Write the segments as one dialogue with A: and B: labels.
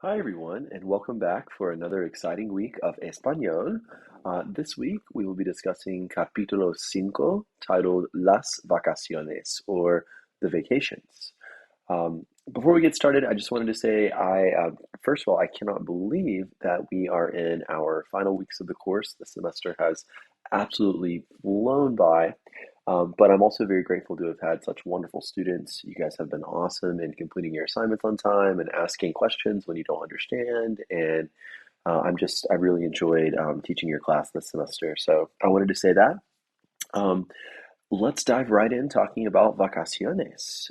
A: Hi, everyone, and welcome back for another exciting week of Español. This week, we will be discussing Capítulo 5, titled Las Vacaciones, or The Vacations. Before we get started, I just wanted to say first of all, I cannot believe that we are in our final weeks of the course. The semester has absolutely flown by. But I'm also very grateful to have had such wonderful students. You guys have been awesome in completing your assignments on time and asking questions when you don't understand. And I really enjoyed teaching your class this semester. So I wanted to say that. Um, let's dive right in talking about vacaciones.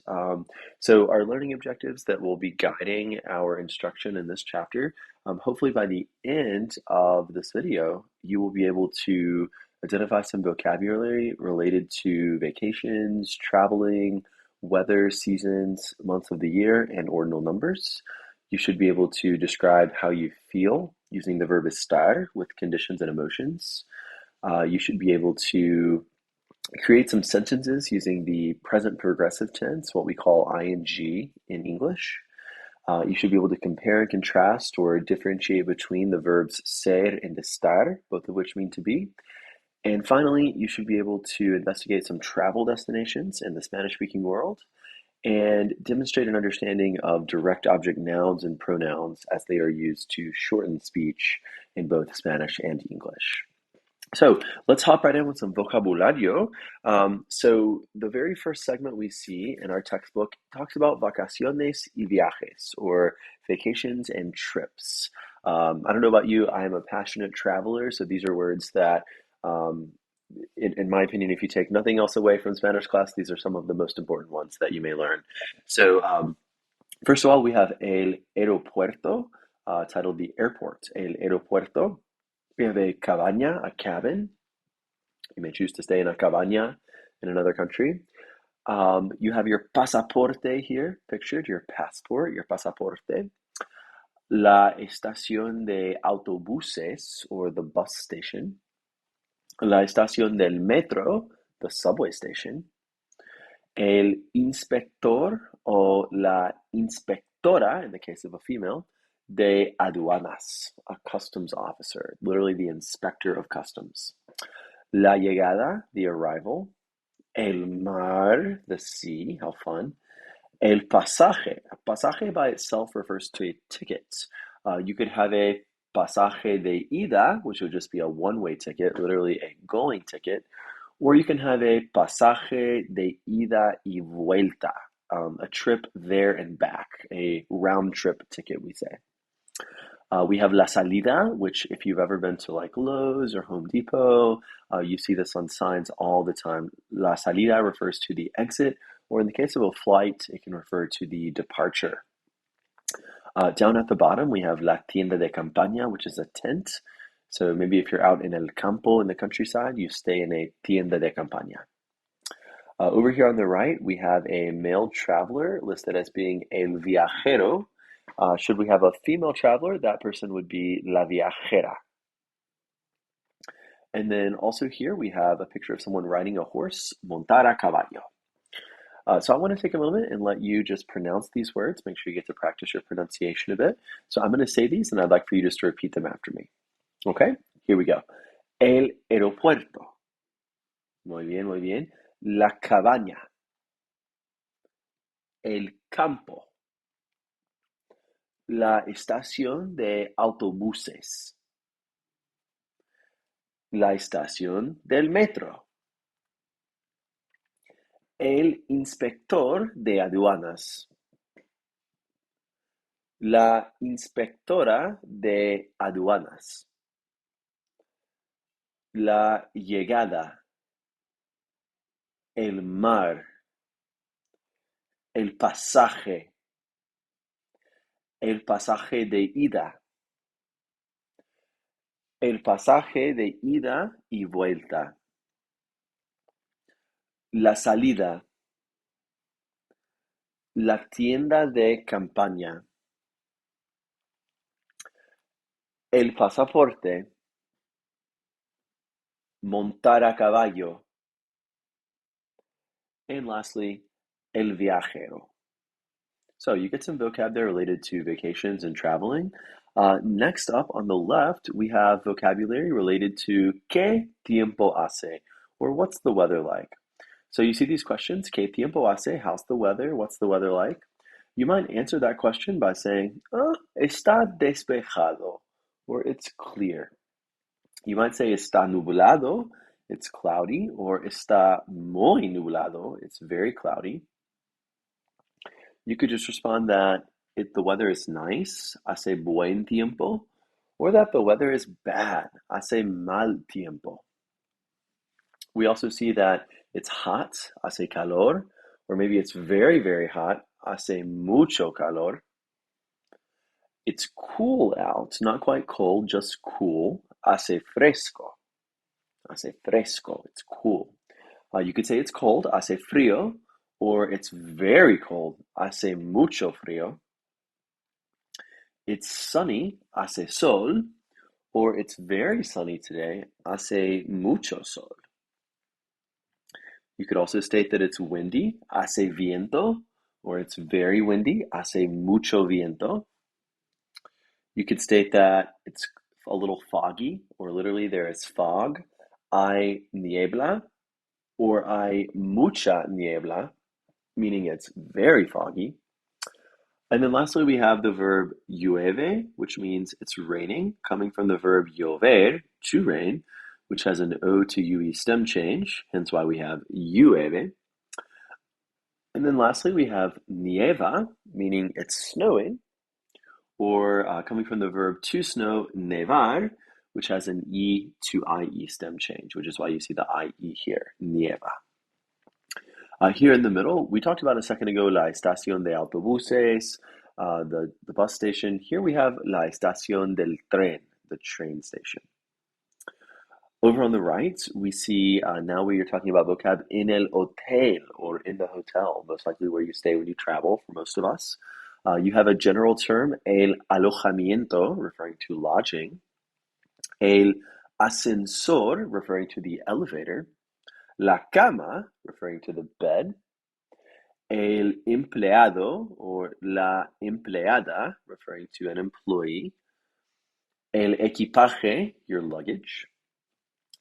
A: So our learning objectives that will be guiding our instruction in this chapter, hopefully by the end of this video, you will be able to identify some vocabulary related to vacations, traveling, weather, seasons, months of the year, and ordinal numbers. You should be able to describe how you feel using the verb estar with conditions and emotions. You should be able to create some sentences using the present progressive tense, what we call ing in English. You should be able to compare and contrast or differentiate between the verbs ser and estar, both of which mean to be. And finally, you should be able to investigate some travel destinations in the Spanish-speaking world and demonstrate an understanding of direct object nouns and pronouns as they are used to shorten speech in both Spanish and English. So let's hop right in with some vocabulario. So the very first segment we see in our textbook talks about vacaciones y viajes, or vacations and trips. I don't know about you, I am a passionate traveler, so these are words that, um, in my opinion, if you take nothing else away from Spanish class, these are some of the most important ones that you may learn. So first of all, we have el aeropuerto, titled the airport, el aeropuerto. We have a cabaña, a cabin. You may choose to stay in a cabaña in another country. You have your pasaporte here, pictured, your passport, your pasaporte. La estación de autobuses, or the bus station. La estación del metro, the subway station. El inspector o la inspectora, in the case of a female, de aduanas, a customs officer, literally the inspector of customs. La llegada, the arrival. El mar, the sea, how fun. El pasaje. A pasaje by itself refers to a ticket. You could have a pasaje de ida, which would just be a one-way ticket, literally a going ticket, or you can have a pasaje de ida y vuelta, a trip there and back, a round trip ticket, we say. We have La Salida, which if you've ever been to like Lowe's or Home Depot, you see this on signs all the time. La Salida refers to the exit, or in the case of a flight, it can refer to the departure. Down at the bottom, we have La Tienda de Campaña, which is a tent. So maybe if you're out in el campo in the countryside, you stay in a tienda de campaña. Over here on the right, we have a male traveler listed as being el viajero. Should we have a female traveler, that person would be la viajera. And then also here we have a picture of someone riding a horse, montar a caballo. So I want to take a moment and let you just pronounce these words. Make sure you get to practice your pronunciation a bit. So I'm going to say these and I'd like for you just to repeat them after me. Okay, here we go. El aeropuerto. Muy bien, muy bien. La cabaña. El campo. La estación de autobuses. La estación del metro. El inspector de aduanas. La inspectora de aduanas. La llegada. El mar. El pasaje. El pasaje de ida. El pasaje de ida y vuelta. La salida. La tienda de campaña. El pasaporte. Montar a caballo. And lastly, el viajero. So you get some vocab there related to vacations and traveling. Next up on the left, we have vocabulary related to ¿Qué tiempo hace? Or what's the weather like? So you see these questions, ¿Qué tiempo hace? How's the weather? What's the weather like? You might answer that question by saying, está despejado, or it's clear. You might say está nublado, it's cloudy, or está muy nublado, it's very cloudy. You could just respond that the weather is nice, hace buen tiempo, or that the weather is bad, hace mal tiempo. We also see that it's hot, hace calor, or maybe it's very, very hot, hace mucho calor. It's cool out, not quite cold, just cool, hace fresco. Hace fresco, it's cool. You could say it's cold, hace frío, or it's very cold, hace mucho frío. It's sunny, hace sol, or it's very sunny today, hace mucho sol. You could also state that it's windy, hace viento, or it's very windy, hace mucho viento. You could state that it's a little foggy, or literally there is fog, hay niebla, or hay mucha niebla, meaning it's very foggy. And then lastly, we have the verb llueve, which means it's raining, coming from the verb llover, to rain, which has an O to UE stem change, hence why we have llueve. And then lastly, we have nieva, meaning it's snowing, or coming from the verb to snow, nevar, which has an E to IE stem change, which is why you see the IE here, nieva. Here in the middle, we talked about a second ago, la estación de autobuses, the bus station. Here we have la estación del tren, the train station. Over on the right, we see now we are talking about vocab in el hotel, or in the hotel, most likely where you stay when you travel for most of us. You have a general term, el alojamiento, referring to lodging, el ascensor, referring to the elevator, la cama, referring to the bed, el empleado, or la empleada, referring to an employee, el equipaje, your luggage,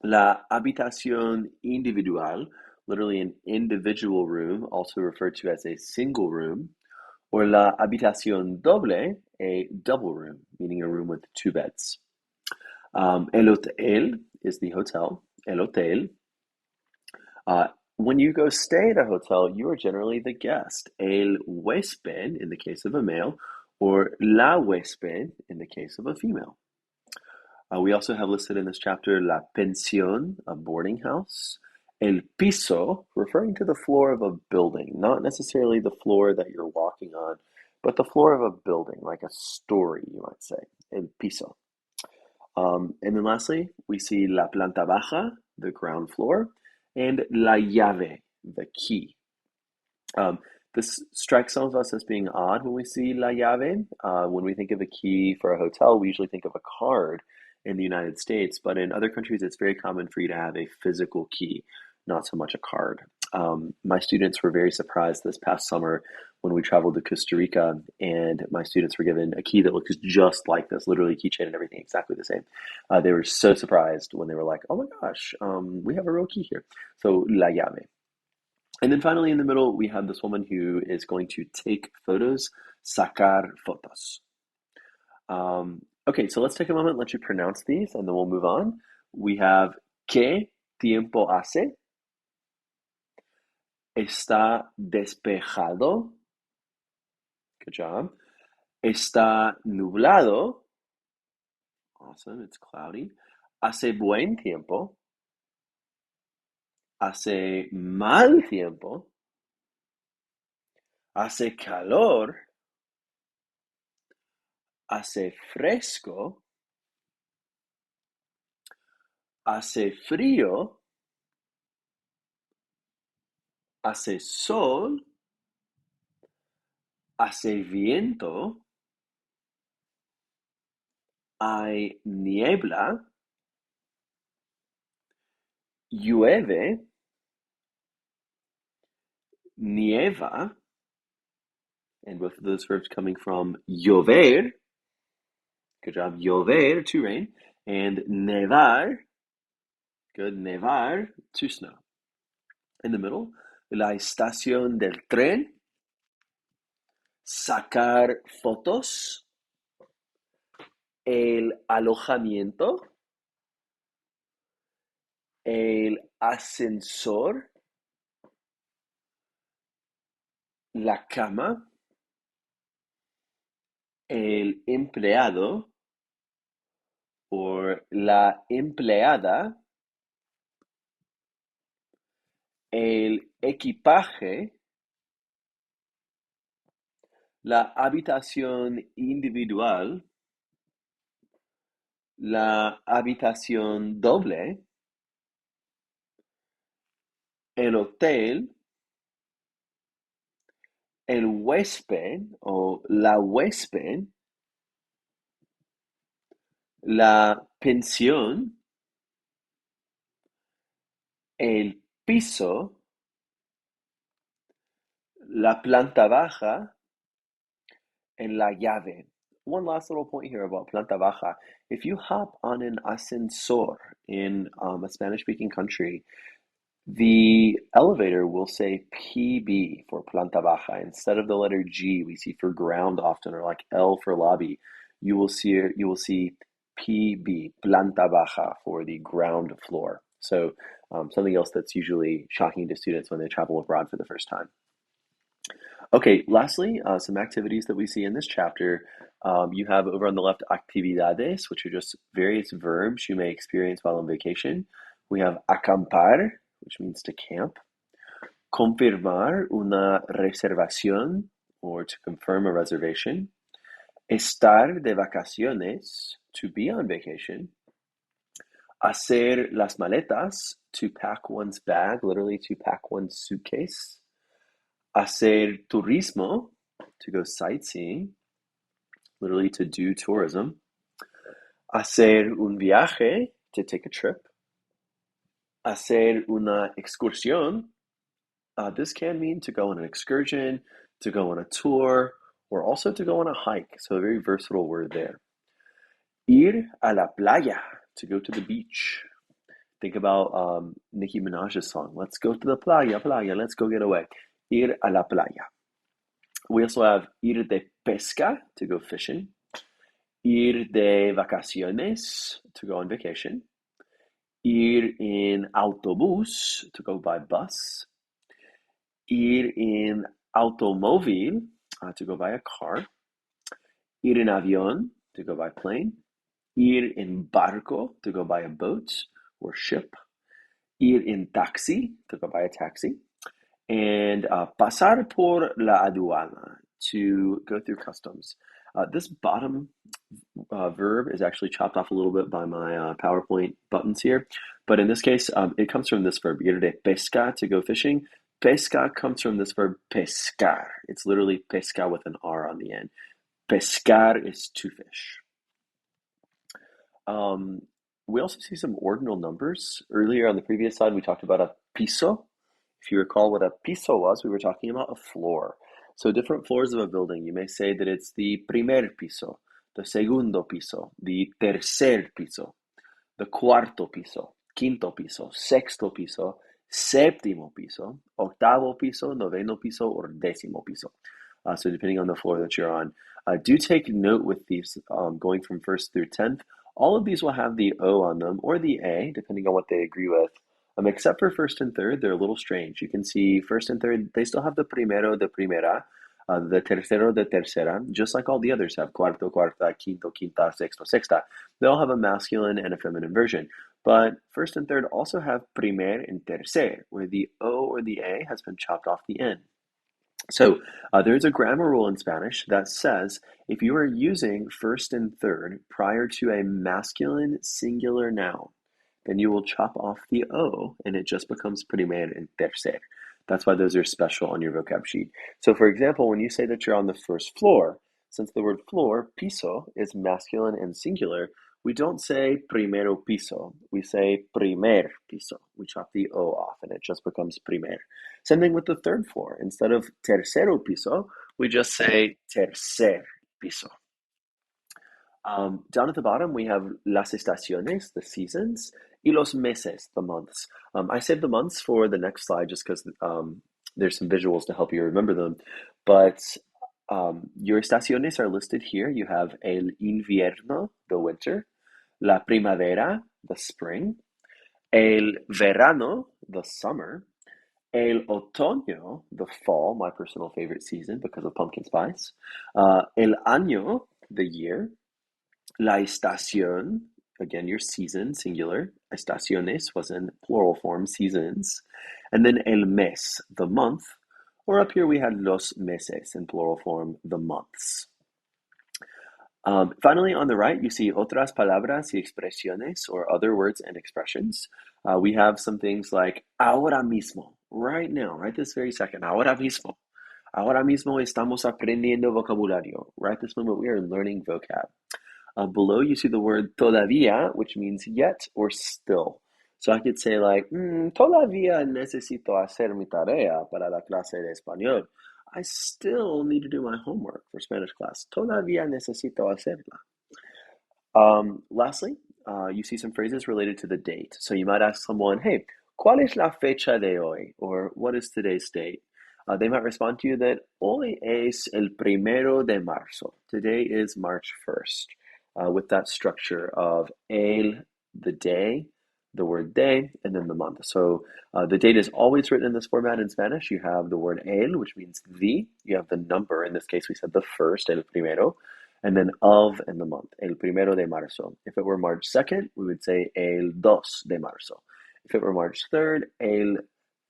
A: la habitación individual, literally an individual room, also referred to as a single room, or la habitación doble, a double room, meaning a room with two beds. El hotel is the hotel, el hotel. When you go stay at a hotel, you are generally the guest. El huésped, in the case of a male, or la huésped, in the case of a female. We also have listed in this chapter la pensión, a boarding house. El piso, referring to the floor of a building, not necessarily the floor that you're walking on, but the floor of a building, like a story, you might say. El piso. And then lastly, we see la planta baja, the ground floor, and la llave, the key. This strikes some of us as being odd when we see la llave. When we think of a key for a hotel, we usually think of a card in the United States, but in other countries, it's very common for you to have a physical key, not so much a card. My students were very surprised this past summer when we traveled to Costa Rica, and my students were given a key that looks just like this, literally keychain and everything exactly the same. They were so surprised when they were like, "Oh my gosh, we have a real key here." So la llave. And then finally, in the middle, we have this woman who is going to take photos, sacar fotos. Okay, so let's take a moment, let you pronounce these, and then we'll move on. We have ¿Qué tiempo hace? Está despejado. Good job. Está nublado. Awesome, it's cloudy. Hace buen tiempo. Hace mal tiempo. Hace calor. Hace fresco. Hace frío. Hace sol. Hace viento. Hay niebla. Llueve. Nieva. and both of those verbs coming from llover, good job, llover, to rain, and nevar, good, nevar, to snow. In the middle, la estación del tren, sacar fotos, el alojamiento, el ascensor, la cama, el empleado o la empleada, el equipaje, la habitación individual, la habitación doble, el hotel, el huésped o la huésped, la pensión, el piso, la planta baja, and la llave. One last little point here about planta baja. If you hop on an ascensor in a Spanish-speaking country, the elevator will say PB for planta baja instead of the letter G we see for ground often, or like L for lobby. You will see PB, planta baja, for the ground floor. So something else that's usually shocking to students when they travel abroad for the first time. Okay, lastly, some activities that we see in this chapter. You have over on the left actividades, which are just various verbs you may experience while on vacation. We have acampar, which means to camp. Confirmar una reservación, or to confirm a reservation. Estar de vacaciones, to be on vacation. Hacer las maletas, to pack one's bag, literally to pack one's suitcase. Hacer turismo, to go sightseeing, literally to do tourism. Hacer un viaje, to take a trip. Hacer una excursión, this can mean to go on an excursion, to go on a tour, or also to go on a hike. So a very versatile word there. Ir a la playa, to go to the beach. Think about Nicki Minaj's song, let's go to the playa, playa, let's go get away. Ir a la playa. We also have ir de pesca, to go fishing. Ir de vacaciones, to go on vacation. Ir en autobús, to go by bus. Ir en automóvil, to go by a car. Ir en avión, to go by plane. Ir en barco, to go by a boat or ship. Ir en taxi, to go by a taxi. And pasar por la aduana, to go through customs. This bottom verb is actually chopped off a little bit by my PowerPoint buttons here, but in this case, it comes from this verb, ir de pesca, to go fishing. Pesca comes from this verb pescar. It's literally pesca with an R on the end. Pescar is to fish. We also see some ordinal numbers. Earlier on the previous slide, we talked about a piso. If you recall what a piso was, we were talking about a floor. So different floors of a building, you may say that it's the primer piso, the segundo piso, the tercer piso, the cuarto piso, quinto piso, sexto piso, séptimo piso, octavo piso, noveno piso, or décimo piso. So depending on the floor that you're on. Do take note with these going from first through 10th. All of these will have the O on them, or the A, depending on what they agree with. Except for first and third, they're a little strange. You can see first and third, they still have the primero, the primera, the tercero, the tercera, just like all the others have, cuarto, cuarta, quinto, quinta, sexto, sexta. They all have a masculine and a feminine version. But first and third also have primer and tercer, where the O or the A has been chopped off the end. So there's a grammar rule in Spanish that says if you are using first and third prior to a masculine singular noun, then you will chop off the O and it just becomes primer and tercer. That's why those are special on your vocab sheet. So for example, when you say that you're on the first floor, since the word floor, piso, is masculine and singular, we don't say primero piso. We say primer piso. We chop the O off and it just becomes primer. Same thing with the third floor. Instead of tercero piso, we just say tercer piso. Down at the bottom, we have las estaciones, the seasons, y los meses, the months. I saved the months for the next slide just because there's some visuals to help you remember them. But your estaciones are listed here. You have el invierno, the winter, la primavera, the spring, el verano, the summer, el otoño, the fall, my personal favorite season because of pumpkin spice, el año, the year, la estación, again, your season, singular. Estaciones was in plural form, seasons. And then el mes, the month. Or up here we had los meses in plural form, the months. Finally, on the right, you see otras palabras y expresiones, or other words and expressions. We have some things like ahora mismo, right now, right this very second, ahora mismo. Ahora mismo estamos aprendiendo vocabulario. Right this moment, we are learning vocab. Below, you see the word todavía, which means yet or still. So I could say like, todavía necesito hacer mi tarea para la clase de español. I still need to do my homework for Spanish class. Todavía necesito hacerla. Lastly, you see some phrases related to the date. So you might ask someone, hey, ¿cuál es la fecha de hoy? Or what is today's date? They might respond to you that hoy es el primero de marzo. Today is March 1st. With that structure of el, the day, the word day, and then the month. So the date is always written in this format in Spanish. You have the word el, which means the. You have the number. In this case, we said the first, el primero, and then of and the month, el primero de marzo. If it were March 2nd, we would say el dos de marzo. If it were March 3rd, el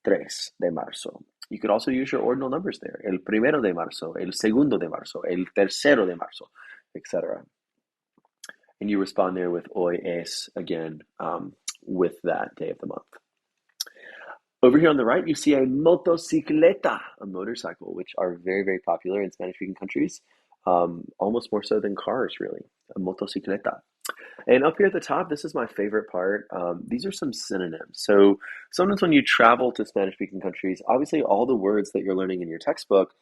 A: tres de marzo. You could also use your ordinal numbers there. El primero de marzo, el segundo de marzo, el tercero de marzo, etc. And you respond there with hoy es, again, with that day of the month. Over here on the right, you see a motocicleta, a motorcycle, which are very, very popular in Spanish-speaking countries, almost more so than cars, really, a motocicleta. And up here at the top, this is my favorite part. These are some synonyms. So sometimes when you travel to Spanish-speaking countries, obviously all the words that you're learning in your textbook,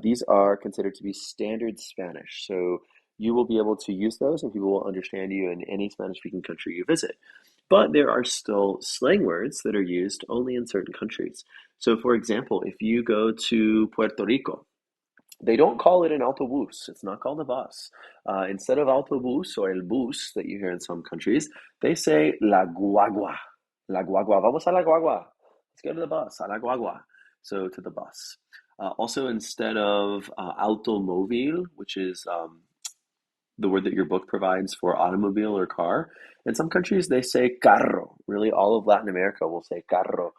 A: these are considered to be standard Spanish. So you will be able to use those and people will understand you in any Spanish-speaking country you visit. But there are still slang words that are used only in certain countries. So for example, if you go to Puerto Rico, they don't call it an autobús. It's not called a bus. Instead of autobús or el bus that you hear in some countries, they say la guagua. La guagua. Vamos a la guagua. Let's go to the bus. A la guagua. So to the bus. Also, instead of automóvil, which is the word that your book provides for automobile or car, in some countries they say carro. Really, all of Latin America will say carro.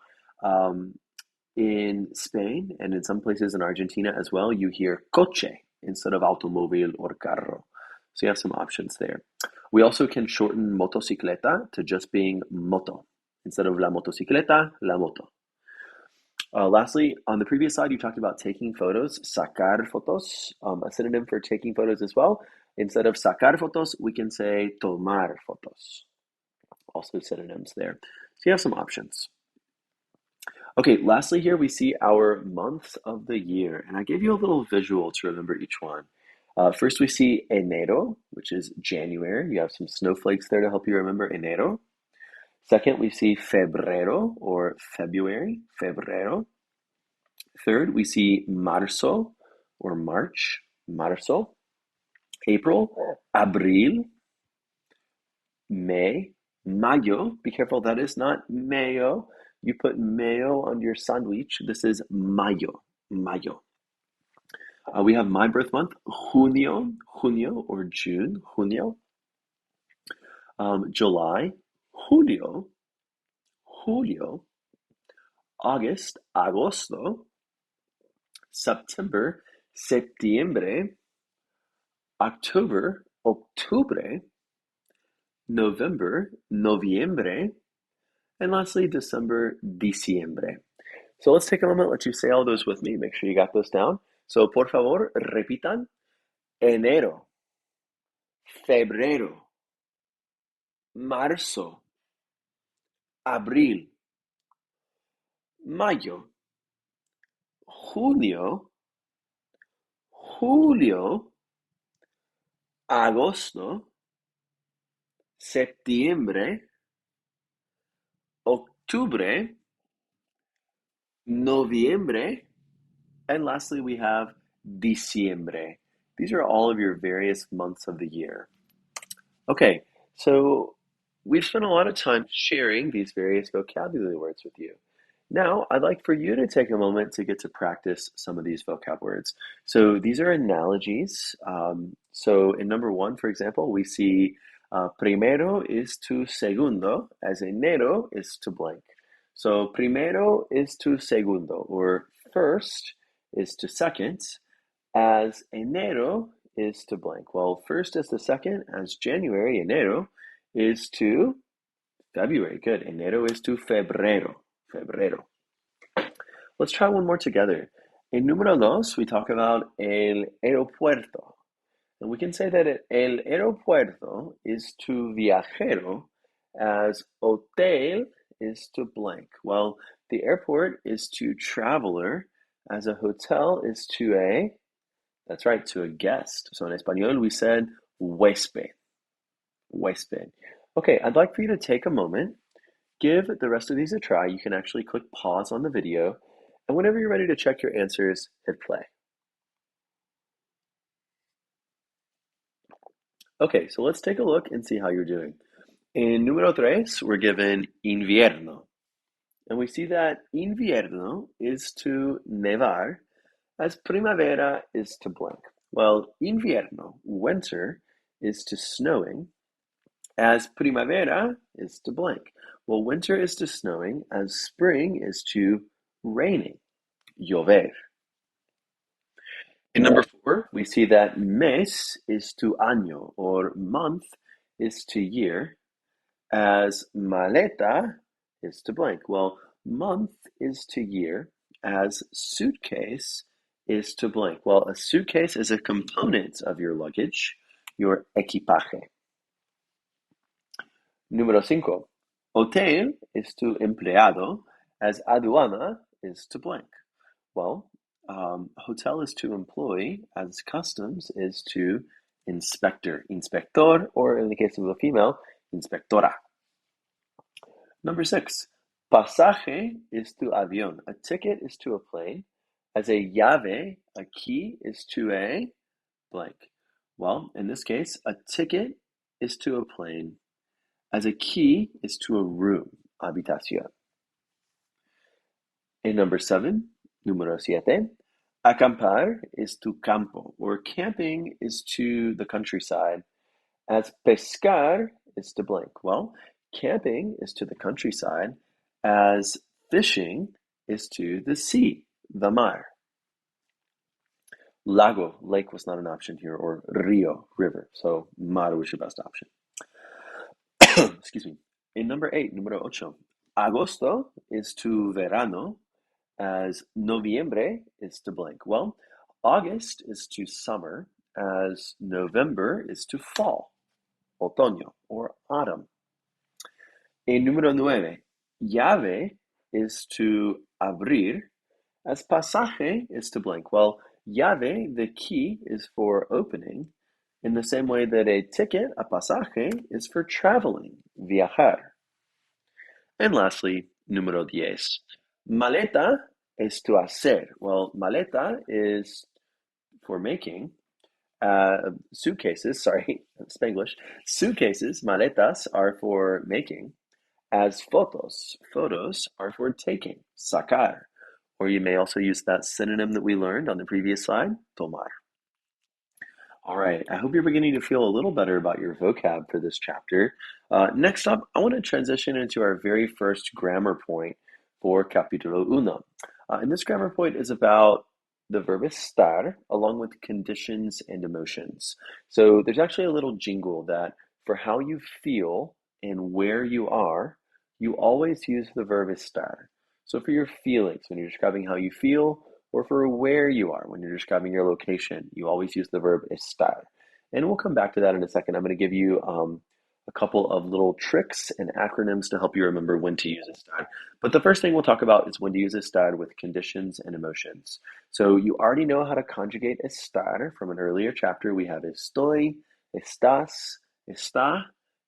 A: In Spain and in some places in Argentina as well, you hear coche instead of automóvil or carro. So you have some options there. We also can shorten motocicleta to just being moto. Instead of la motocicleta, la moto. Lastly, on the previous slide, you talked about taking photos, sacar fotos, a synonym for taking photos as well. Instead of sacar fotos, we can say tomar fotos. Also synonyms there. So you have some options. Okay, lastly here we see our months of the year, and I gave you a little visual to remember each one. First we see enero, which is January. You have some snowflakes there to help you remember enero. Second, we see febrero, or February, febrero. Third, we see marzo, or March, marzo. April, abril. May, mayo. Be careful, that is not mayo. You put mayo on your sandwich. This is mayo, mayo. We have my birth month, junio, junio, or June, junio. July, julio, julio. August, agosto. September, septiembre. October, octubre. November, noviembre. And lastly, December, diciembre. So let's take a moment, let you say all those with me. Make sure you got those down. So, por favor, repitan. Enero, febrero, marzo, abril, mayo, junio, julio, agosto, septiembre, octubre, noviembre, and lastly we have diciembre. These are all of your various months of the year. Okay, so we've spent a lot of time sharing these various vocabulary words with you. Now, I'd like for you to take a moment to get to practice some of these vocab words. So these are analogies. So in number one, for example, we see primero is to segundo, as enero is to blank. So primero is to segundo, or first is to second, as enero is to blank. Well, first is to second, as January, enero, is to February. Good. Enero is to febrero. Febrero. Let's try one more together. In número dos, we talk about el aeropuerto. And we can say that el aeropuerto is to viajero as hotel is to blank. Well, the airport is to traveler as a hotel is to a, that's right, to a guest. So in Espanol, we said huésped. Huésped. Okay, I'd like for you to take a moment. Give the rest of these a try. You can actually click pause on the video, and whenever you're ready to check your answers, hit play. Okay, so let's take a look and see how you're doing. In número tres, we're given invierno, and we see that invierno is to nevar, as primavera is to blank. Well, invierno, winter, is to snowing, as primavera is to blank. Well, winter is to snowing, as spring is to raining. Llover. In number four, we see that mes is to año, or month is to year, as maleta is to blank. Well, month is to year, as suitcase is to blank. Well, a suitcase is a component of your luggage, your equipaje. Número cinco, hotel is to empleado, as aduana is to blank. Well, hotel is to employee, as customs is to inspector, inspector, or in the case of a female, inspectora. Number six, pasaje is to avión. A ticket is to a plane. As a llave, a key is to a blank. Well, in this case, a ticket is to a plane. As a key is to a room, habitación. In number seven, número siete, acampar is to campo, or camping is to the countryside, as pescar is to blank. Well, camping is to the countryside, as fishing is to the sea, the mar. Lago, lake was not an option here, or rio, river, so mar was your best option. Excuse me. In number eight, número ocho, agosto is to verano, as noviembre is to blank. Well, August is to summer, as November is to fall, otoño, or autumn. En número nueve, llave is to abrir, as pasaje is to blank. Well, llave, the key, is for opening, in the same way that a ticket, a pasaje, is for traveling, viajar. And lastly, número 10, maleta is to hacer. Well, maleta is for making. Suitcases, sorry, Spanglish. Suitcases, maletas, are for making. As fotos, photos are for taking, sacar. Or you may also use that synonym that we learned on the previous slide, tomar. All right, I hope you're beginning to feel a little better about your vocab for this chapter. Next up, I want to transition into our very first grammar point for Capítulo Uno. And this grammar point is about the verb estar along with conditions and emotions. So there's actually a little jingle that for how you feel and where you are, you always use the verb estar. So for your feelings, when you're describing how you feel, or for where you are when you're describing your location, you always use the verb estar. And we'll come back to that in a second. I'm going to give you a a couple of little tricks and acronyms to help you remember when to use estar. But the first thing we'll talk about is when to use estar with conditions and emotions. So you already know how to conjugate estar from an earlier chapter. We have estoy, estás, está,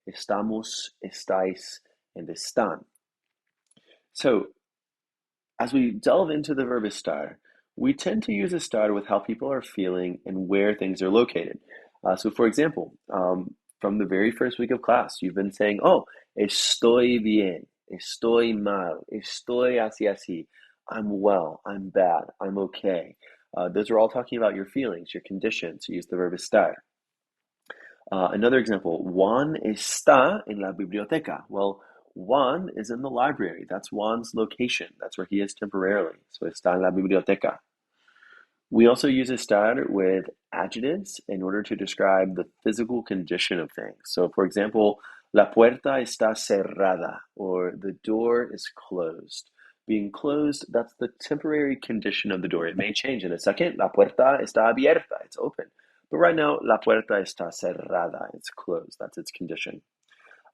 A: estamos, estáis, and están. So as we delve into the verb estar, we tend to use estar with how people are feeling and where things are located. So, for example, from the very first week of class, you've been saying, oh, estoy bien, estoy mal, estoy así así. I'm well, I'm bad, I'm okay. Those are all talking about your feelings, your conditions. So use the verb estar. Another example, Juan está en la biblioteca. Well, Juan is in the library. That's Juan's location. That's where he is temporarily. So está en la biblioteca. We also use estar with adjectives in order to describe the physical condition of things. So, for example, la puerta está cerrada, or the door is closed. Being closed, that's the temporary condition of the door. It may change in a second. La puerta está abierta. It's open. But right now, la puerta está cerrada. It's closed. That's its condition.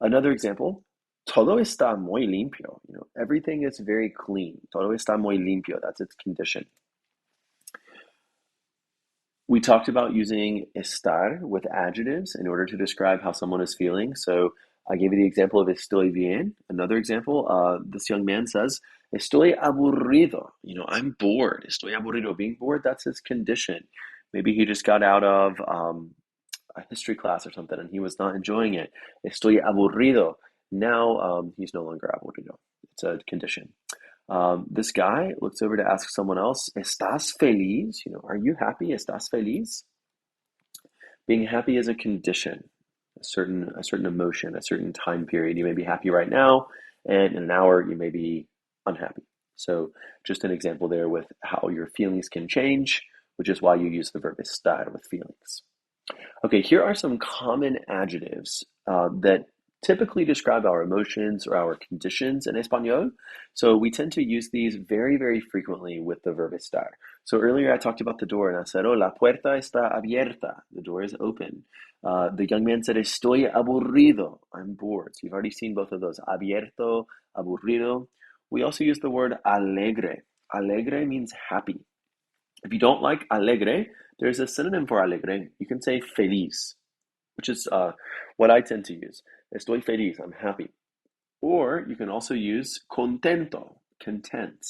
A: Another example, todo está muy limpio. Everything is very clean. Todo está muy limpio. That's its condition. We talked about using estar with adjectives in order to describe how someone is feeling. So I gave you the example of estoy bien. Another example, this young man says, estoy aburrido. I'm bored. Estoy aburrido. Being bored, that's his condition. Maybe he just got out of a history class or something and he was not enjoying it. Estoy aburrido. Now he's no longer aburrido. It's a condition. This guy looks over to ask someone else, ¿Estás feliz? Are you happy? ¿Estás feliz? Being happy is a condition, a certain emotion, a certain time period. You may be happy right now, and in an hour you may be unhappy. So just an example there with how your feelings can change, which is why you use the verb estar with feelings. Okay, here are some common adjectives that typically describe our emotions or our conditions in Espanol. So we tend to use these very, very frequently with the verb estar. So earlier I talked about the door and I said, oh, la puerta está abierta. The door is open. The young man said, estoy aburrido. I'm bored. So you've already seen both of those, abierto, aburrido. We also use the word alegre. Alegre means happy. If you don't like alegre, there's a synonym for alegre. You can say feliz, which is what I tend to use. Estoy feliz, I'm happy. Or you can also use contento, content.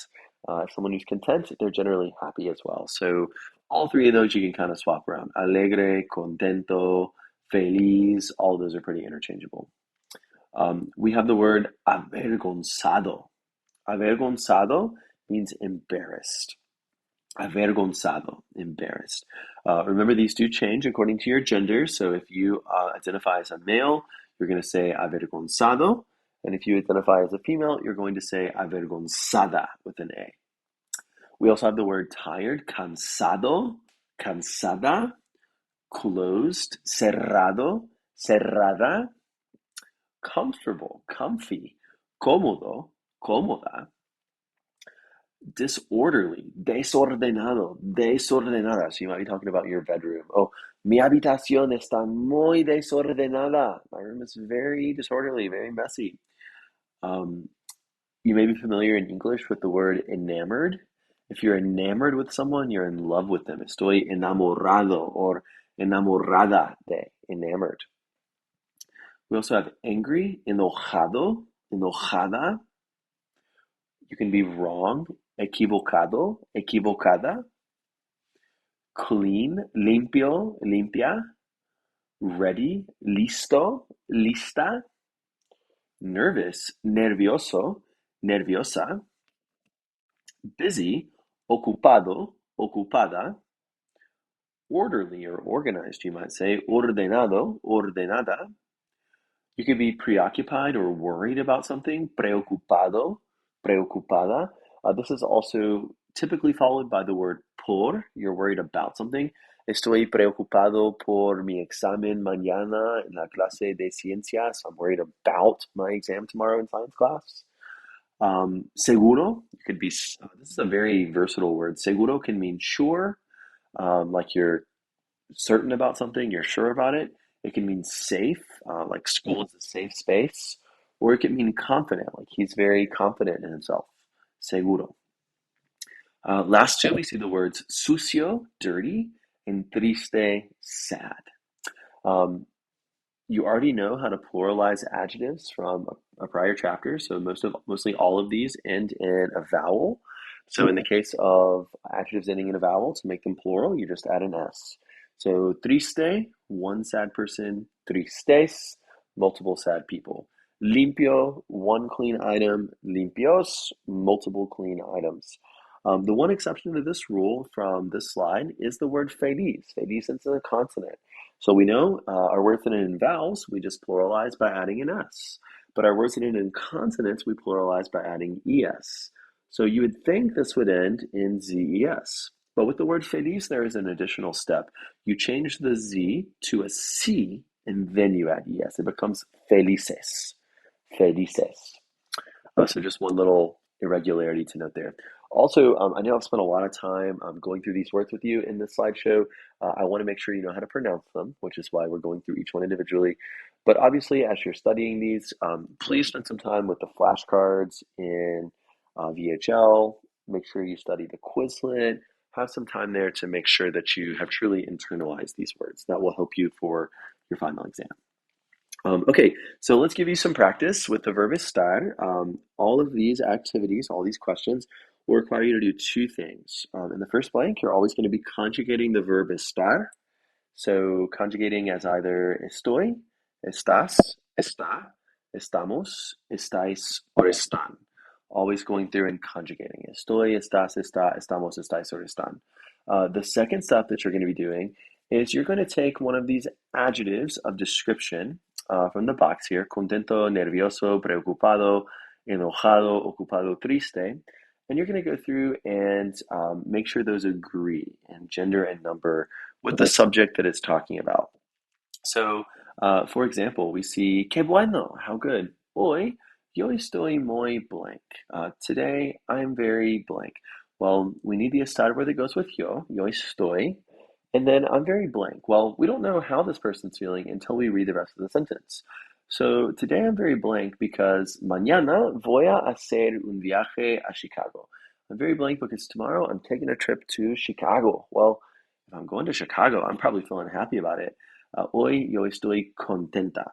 A: If someone who's content, they're generally happy as well. So all three of those you can kind of swap around. Alegre, contento, feliz, all of those are pretty interchangeable. We have the word avergonzado. Avergonzado means embarrassed. Avergonzado, embarrassed. Remember, these do change according to your gender. So if you identify as a male, you're going to say avergonzado. And if you identify as a female, you're going to say avergonzada with an A. We also have the word tired, cansado, cansada, closed, cerrado, cerrada, comfortable, comfy, cómodo, cómoda, disorderly, desordenado, desordenada. So you might be talking about your bedroom. Oh, mi habitación está muy desordenada. My room is very disorderly, very messy. You may be familiar in English with the word enamored. If you're enamored with someone, you're in love with them. Estoy enamorado or enamorada de, enamored. We also have angry, enojado, enojada. You can be wrong, equivocado, equivocada. Clean, limpio, limpia. Ready, listo, lista. Nervous, nervioso, nerviosa. Busy, ocupado, ocupada. Orderly or organized, you might say, ordenado, ordenada. You could be preoccupied or worried about something, preocupado, preocupada. This is also typically followed by the word por. You're worried about something. Estoy preocupado por mi examen mañana en la clase de ciencias. I'm worried about my exam tomorrow in science class. Seguro could be, this is a very versatile word. Seguro can mean sure, like you're certain about something, you're sure about it. It can mean safe, like school is a safe space, or it can mean confident, like he's very confident in himself. Seguro. Last two, we see the words sucio, dirty, and triste, sad. Um, you already know how to pluralize adjectives from a prior chapter, so mostly all of these end in a vowel. So in the case of adjectives ending in a vowel, to make them plural, you just add an S. So triste, one sad person. Tristes, multiple sad people. Limpio, one clean item. Limpios, multiple clean items. The one exception to this rule from this slide is the word feliz. Feliz is a consonant. So we know our words that end in vowels, we just pluralize by adding an S. But our words that end in consonants, we pluralize by adding ES. So you would think this would end in ZES. But with the word feliz, there is an additional step. You change the Z to a C, and then you add ES. It becomes felices. Felices. So just one little irregularity to note there. Also, I know I've spent a lot of time going through these words with you in this slideshow. I want to make sure you know how to pronounce them, which is why we're going through each one individually. But obviously, as you're studying these, please spend some time with the flashcards in VHL. Make sure you study the Quizlet. Have some time there to make sure that you have truly internalized these words. That will help you for your final exam. Okay, so let's give you some practice with the verb estar. All of these activities, all these questions will require you to do two things. In the first blank, you're always going to be conjugating the verb estar. So conjugating as either estoy, estás, está, estamos, estáis, or están. Always going through and conjugating. Estoy, estás, está, estamos, estáis, or están. The second step that you're going to be doing is you're going to take one of these adjectives of description from the box here, contento, nervioso, preocupado, enojado, ocupado, triste, and you're going to go through and make sure those agree in gender and number with the subject that it's talking about. So, for example, we see, qué bueno, how good. Hoy, yo estoy muy blank. Today, I'm very blank. Well, we need the estar word that goes with yo estoy, and then I'm very blank. Well, we don't know how this person's feeling until we read the rest of the sentence. So today I'm very blank because mañana voy a hacer un viaje a Chicago. I'm very blank because tomorrow I'm taking a trip to Chicago. Well, if I'm going to Chicago, I'm probably feeling happy about it. Hoy yo estoy contenta.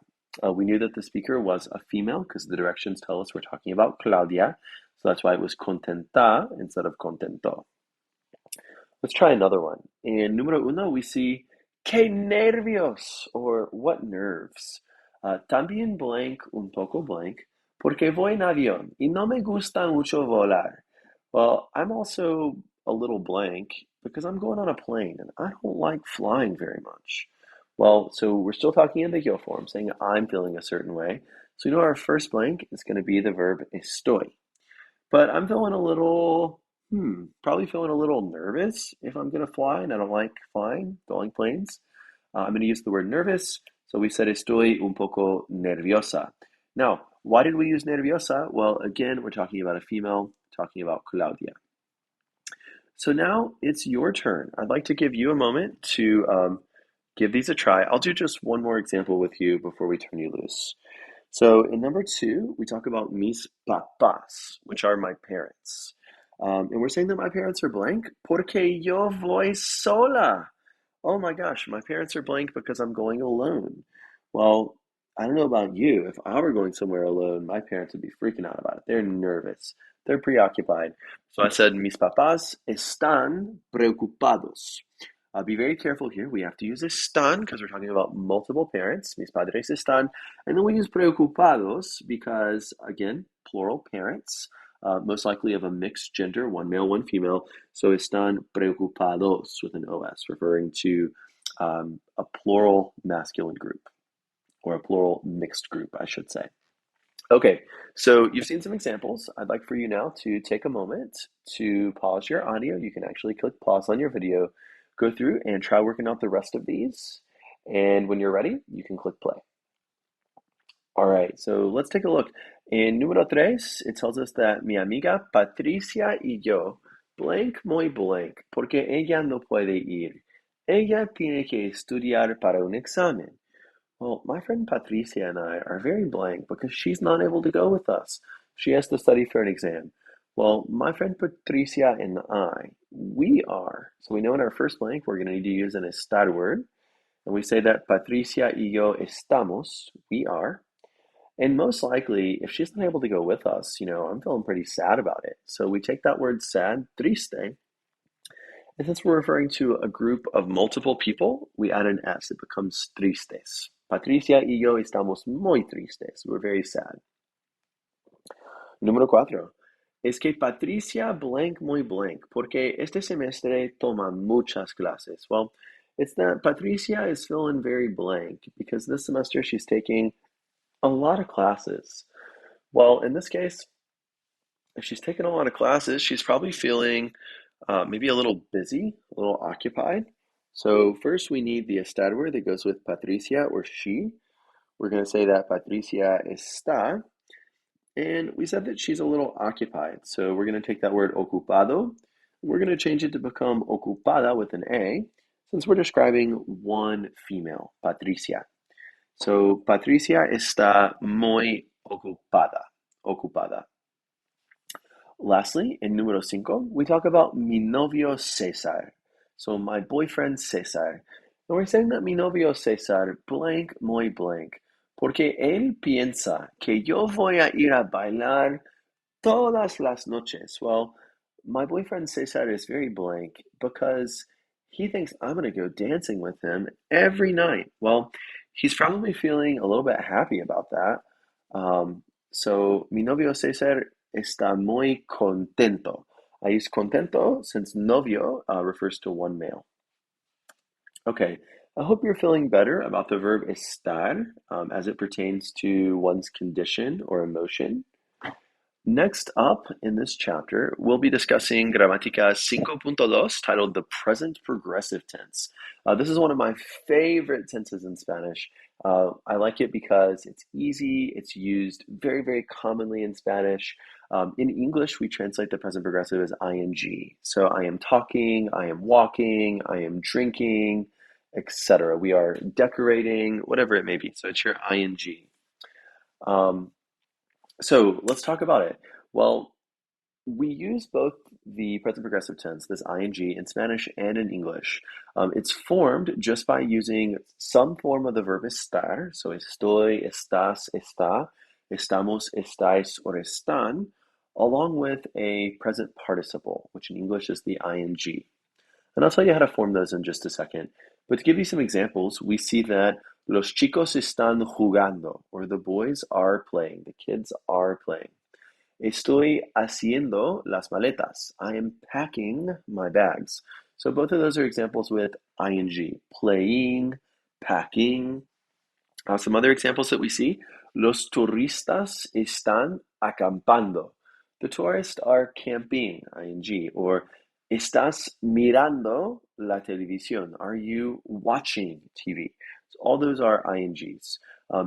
A: We knew that the speaker was a female because the directions tell us we're talking about Claudia. So that's why it was contenta instead of contento. Let's try another one. In número uno, we see que nervios, or what nerves. También blank, un poco blank, porque voy en avión y no me gusta mucho volar. Well, I'm also a little blank because I'm going on a plane and I don't like flying very much. Well, so we're still talking in the yo form, saying I'm feeling a certain way. So you know our first blank is going to be the verb estoy. But I'm feeling a little, probably feeling a little nervous if I'm going to fly, and I don't like flying, don't like planes. I'm going to use the word nervous. So we said estoy un poco nerviosa. Now, why did we use nerviosa? Well, again, we're talking about a female, talking about Claudia. So now it's your turn. I'd like to give you a moment to give these a try. I'll do just one more example with you before we turn you loose. So in number two, we talk about mis papás, which are my parents. And we're saying that my parents are blank porque yo voy sola. Oh my gosh, my parents are blank because I'm going alone. Well, I don't know about you. If I were going somewhere alone, my parents would be freaking out about it. They're nervous. They're preoccupied. So I said, mis papás están preocupados. Be very careful here. We have to use están because we're talking about multiple parents. Mis padres están. And then we use preocupados because, again, plural parents, most likely of a mixed gender, one male, one female. So están preocupados with an OS, referring to a plural masculine group, or a plural mixed group, I should say. Okay, so you've seen some examples. I'd like for you now to take a moment to pause your audio. You can actually click pause on your video, go through and try working out the rest of these. And when you're ready, you can click play. All right, so let's take a look. In número tres, it tells us that mi amiga Patricia y yo, blank muy blank, porque ella no puede ir. Ella tiene que estudiar para un examen. Well, my friend Patricia and I are very blank because she's not able to go with us. She has to study for an exam. Well, my friend Patricia and I, we are. So we know in our first blank we're going to need to use an estar word. And we say that Patricia y yo estamos, we are. And most likely, if she's not able to go with us, I'm feeling pretty sad about it. So we take that word sad, triste, and since we're referring to a group of multiple people, we add an S. It becomes tristes. Patricia y yo estamos muy tristes. We're very sad. Número cuatro. Es que Patricia blank muy blank, porque este semestre toma muchas clases. Well, it's that Patricia is feeling very blank because this semester she's taking a lot of classes. Well, in this case, if she's taking a lot of classes, she's probably feeling maybe a little busy, a little occupied. So first we need the estar word that goes with Patricia or she. We're going to say that Patricia está, and we said that she's a little occupied. So we're going to take that word ocupado. We're going to change it to become ocupada with an A, since we're describing one female, Patricia. So Patricia está muy ocupada. Ocupada. Lastly, in número cinco, we talk about mi novio Cesar. So my boyfriend Cesar. And we're saying that mi novio Cesar blank muy blank. Porque él piensa que yo voy a ir a bailar todas las noches. Well, my boyfriend Cesar is very blank because he thinks I'm going to go dancing with him every night. Well, he's probably feeling a little bit happy about that. So, mi novio Cesar está muy contento. I use contento since novio refers to one male. Okay, I hope you're feeling better about the verb estar as it pertains to one's condition or emotion. Next up in this chapter, we'll be discussing Gramática 5.2, titled the present progressive tense. This is one of my favorite tenses in Spanish. I like it because it's easy, it's used very, very commonly in Spanish. In English, we translate the present progressive as ing. So I am talking, I am walking, I am drinking, etc. We are decorating, whatever it may be. So it's your ing. Um, so let's talk about it. Well, we use both the present progressive tense, this ing, in Spanish and in English. It's formed just by using some form of the verb estar. So estoy, estás, está, estamos, estáis, or están, along with a present participle, which in English is the ing. And I'll tell you how to form those in just a second. But to give you some examples, we see that los chicos están jugando, or the boys are playing, the kids are playing. Estoy haciendo las maletas. I am packing my bags. So both of those are examples with ing, playing, packing. Some other examples that we see. Los turistas están acampando. The tourists are camping, ing. Or estás mirando la televisión. Are you watching TV? So all those are ings.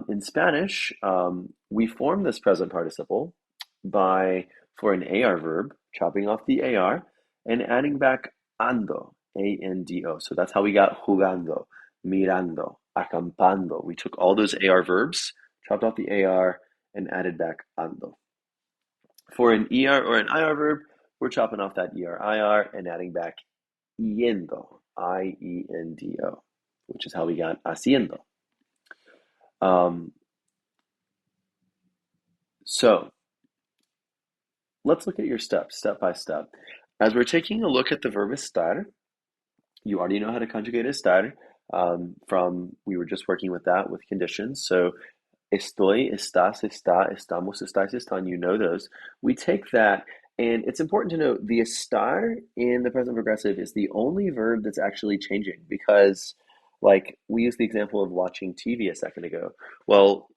A: In Spanish, we form this present participle by, for an AR verb, chopping off the AR and adding back ando, A-N-D-O. So that's how we got jugando, mirando, acampando. We took all those AR verbs, chopped off the AR, and added back ando. For an ER or an IR verb, we're chopping off that ER, IR, and adding back yendo, I-E-N-D-O, which is how we got haciendo. So let's look at your steps, step by step. As we're taking a look at the verb estar, you already know how to conjugate estar. We were just working with that with conditions. So estoy, estás, está, estamos, estáis, están, you know those. We take that, and it's important to note the estar in the present progressive is the only verb that's actually changing because, like, we used the example of watching TV a second ago. Well,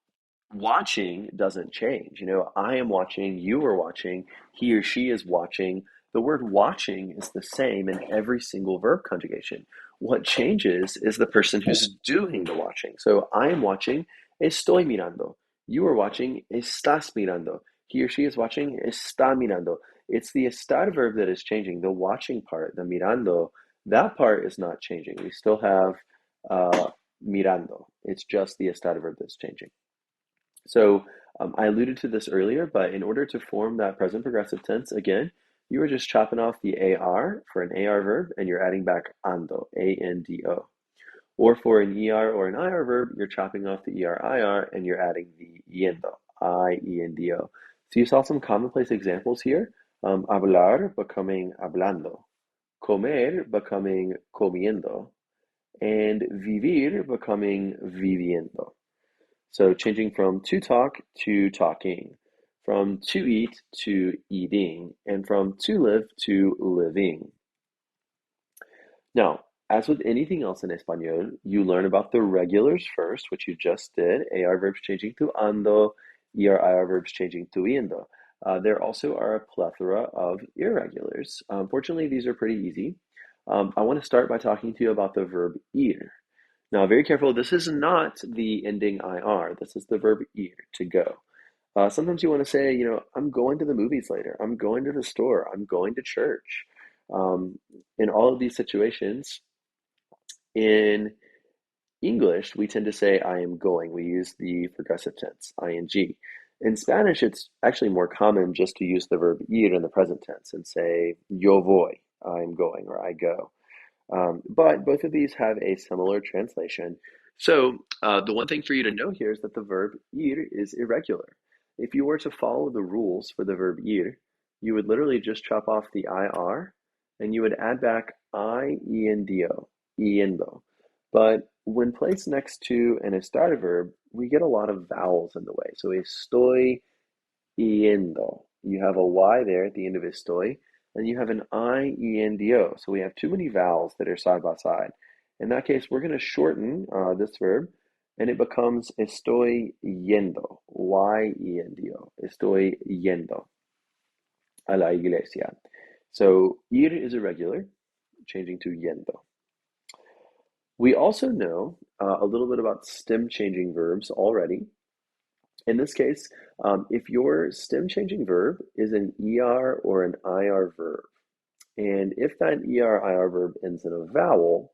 A: watching doesn't change. I am watching, you are watching, he or she is watching. The word watching is the same in every single verb conjugation. What changes is the person who's doing the watching. So I am watching, estoy mirando. You are watching, estás mirando. He or she is watching, está mirando. It's the estar verb that is changing. The watching part, the mirando, that part is not changing. We still have mirando. It's just the estado verb that's changing. So I alluded to this earlier, but in order to form that present progressive tense, again, you are just chopping off the AR for an AR verb and you're adding back ando, A-N-D-O. Or for an ER or an IR verb, you're chopping off the ER/IR and you're adding the yendo, I-E-N-D-O. So you saw some commonplace examples here. Hablar becoming hablando, comer becoming comiendo, and vivir becoming viviendo. So changing from to talk to talking, from to eat to eating, and from to live to living. Now, as with anything else in Espanol, you learn about the regulars first, which you just did, AR verbs changing to ando, ER/IR verbs changing to yendo. There also are a plethora of irregulars. Fortunately, these are pretty easy. I want to start by talking to you about the verb ir. Now, very careful, this is not the ending IR. This is the verb ir, to go. Sometimes you want to say, I'm going to the movies later. I'm going to the store. I'm going to church. Um, in all of these situations, in English, we tend to say I am going. We use the progressive tense, ing. In Spanish, it's actually more common just to use the verb ir in the present tense and say yo voy, I'm going, or I go. But both of these have a similar translation. So the one thing for you to know here is that the verb ir is irregular. If you were to follow the rules for the verb ir, you would literally just chop off the IR and you would add back iendo, iendo. But when placed next to an estado verb, we get a lot of vowels in the way. So estoy yendo. You have a Y there at the end of estoy, and you have an I-E-N-D-O. So we have too many vowels that are side by side. In that case, we're going to shorten this verb, and it becomes estoy yendo, Y-E-N-D-O. Estoy yendo a la iglesia. So ir is irregular, changing to yendo. We also know a little bit about stem changing verbs already. In this case, if your stem changing verb is an ER or an IR verb, and if that ER/IR verb ends in a vowel,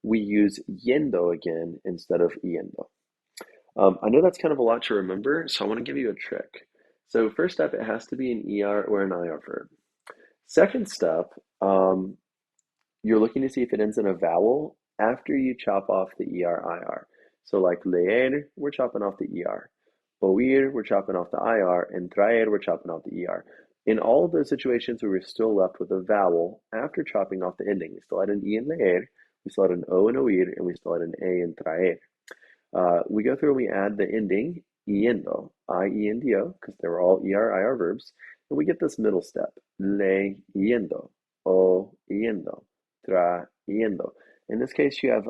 A: we use yendo again instead of yendo. I know that's kind of a lot to remember, so I want to give you a trick. So first step, it has to be an ER or an IR verb. Second step, you're looking to see if it ends in a vowel after you chop off the ER/IR. So like leer, we're chopping off the ER. Oír, we're chopping off the IR, and traer, we're chopping off the ER. In all of those situations, we were still left with a vowel after chopping off the ending. We still had an E in leer, we still had an O in oír, and we still had an A in traer. We go through and we add the ending, yendo, I-E-N-D-O, because they were all ER/IR verbs, and we get this middle step, leyendo, oyendo, trayendo. In this case, you have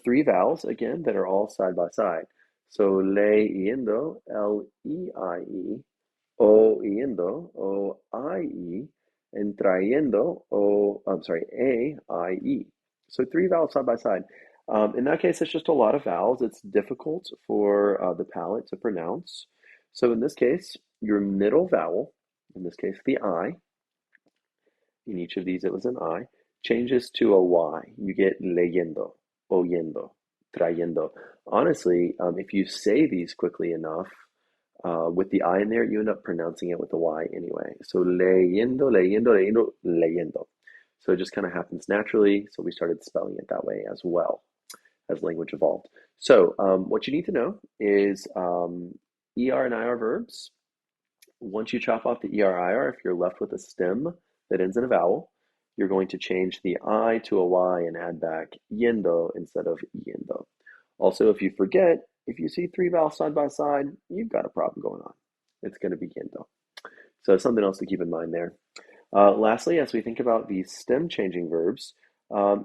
A: three vowels, again, that are all side by side. So leyendo, L-E-I-E, oyendo, O-I-E, and trayendo, A-I-E. So three vowels side by side. In that case, it's just a lot of vowels. It's difficult for the palate to pronounce. So in this case, your middle vowel, in this case the I, in each of these it was an I, changes to a Y. You get leyendo, oyendo, trayendo. Honestly, if you say these quickly enough, with the I in there, you end up pronouncing it with the Y anyway. So leyendo, leyendo, leyendo, leyendo. So it just kind of happens naturally. So we started spelling it that way as well as language evolved. So what you need to know is ER and IR verbs. Once you chop off the ER/IR, if you're left with a stem that ends in a vowel, you're going to change the I to a Y and add back yendo instead of yendo. Also, if you forget, if you see three vowels side by side, you've got a problem going on. It's going to be yendo. So something else to keep in mind there. Lastly, as we think about these stem changing verbs,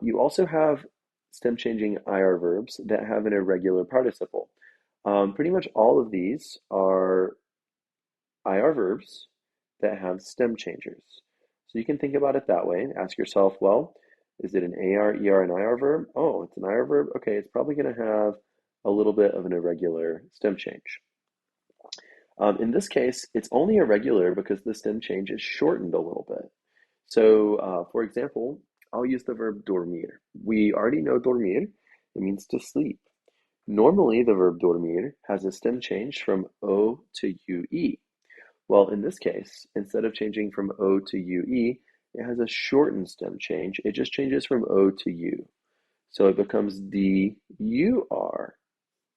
A: you also have stem changing IR verbs that have an irregular participle. Pretty much all of these are IR verbs that have stem changers. So you can think about it that way. Ask yourself, well, is it an AR, ER, and IR verb? Oh, it's an IR verb. Okay, it's probably going to have a little bit of an irregular stem change. In this case, it's only irregular because the stem change is shortened a little bit. So, for example, I'll use the verb dormir. We already know dormir. It means to sleep. Normally, the verb dormir has a stem change from O to UE. Well, in this case, instead of changing from O to UE, it has a shortened stem change. It just changes from O to U. So it becomes D-U-R-M,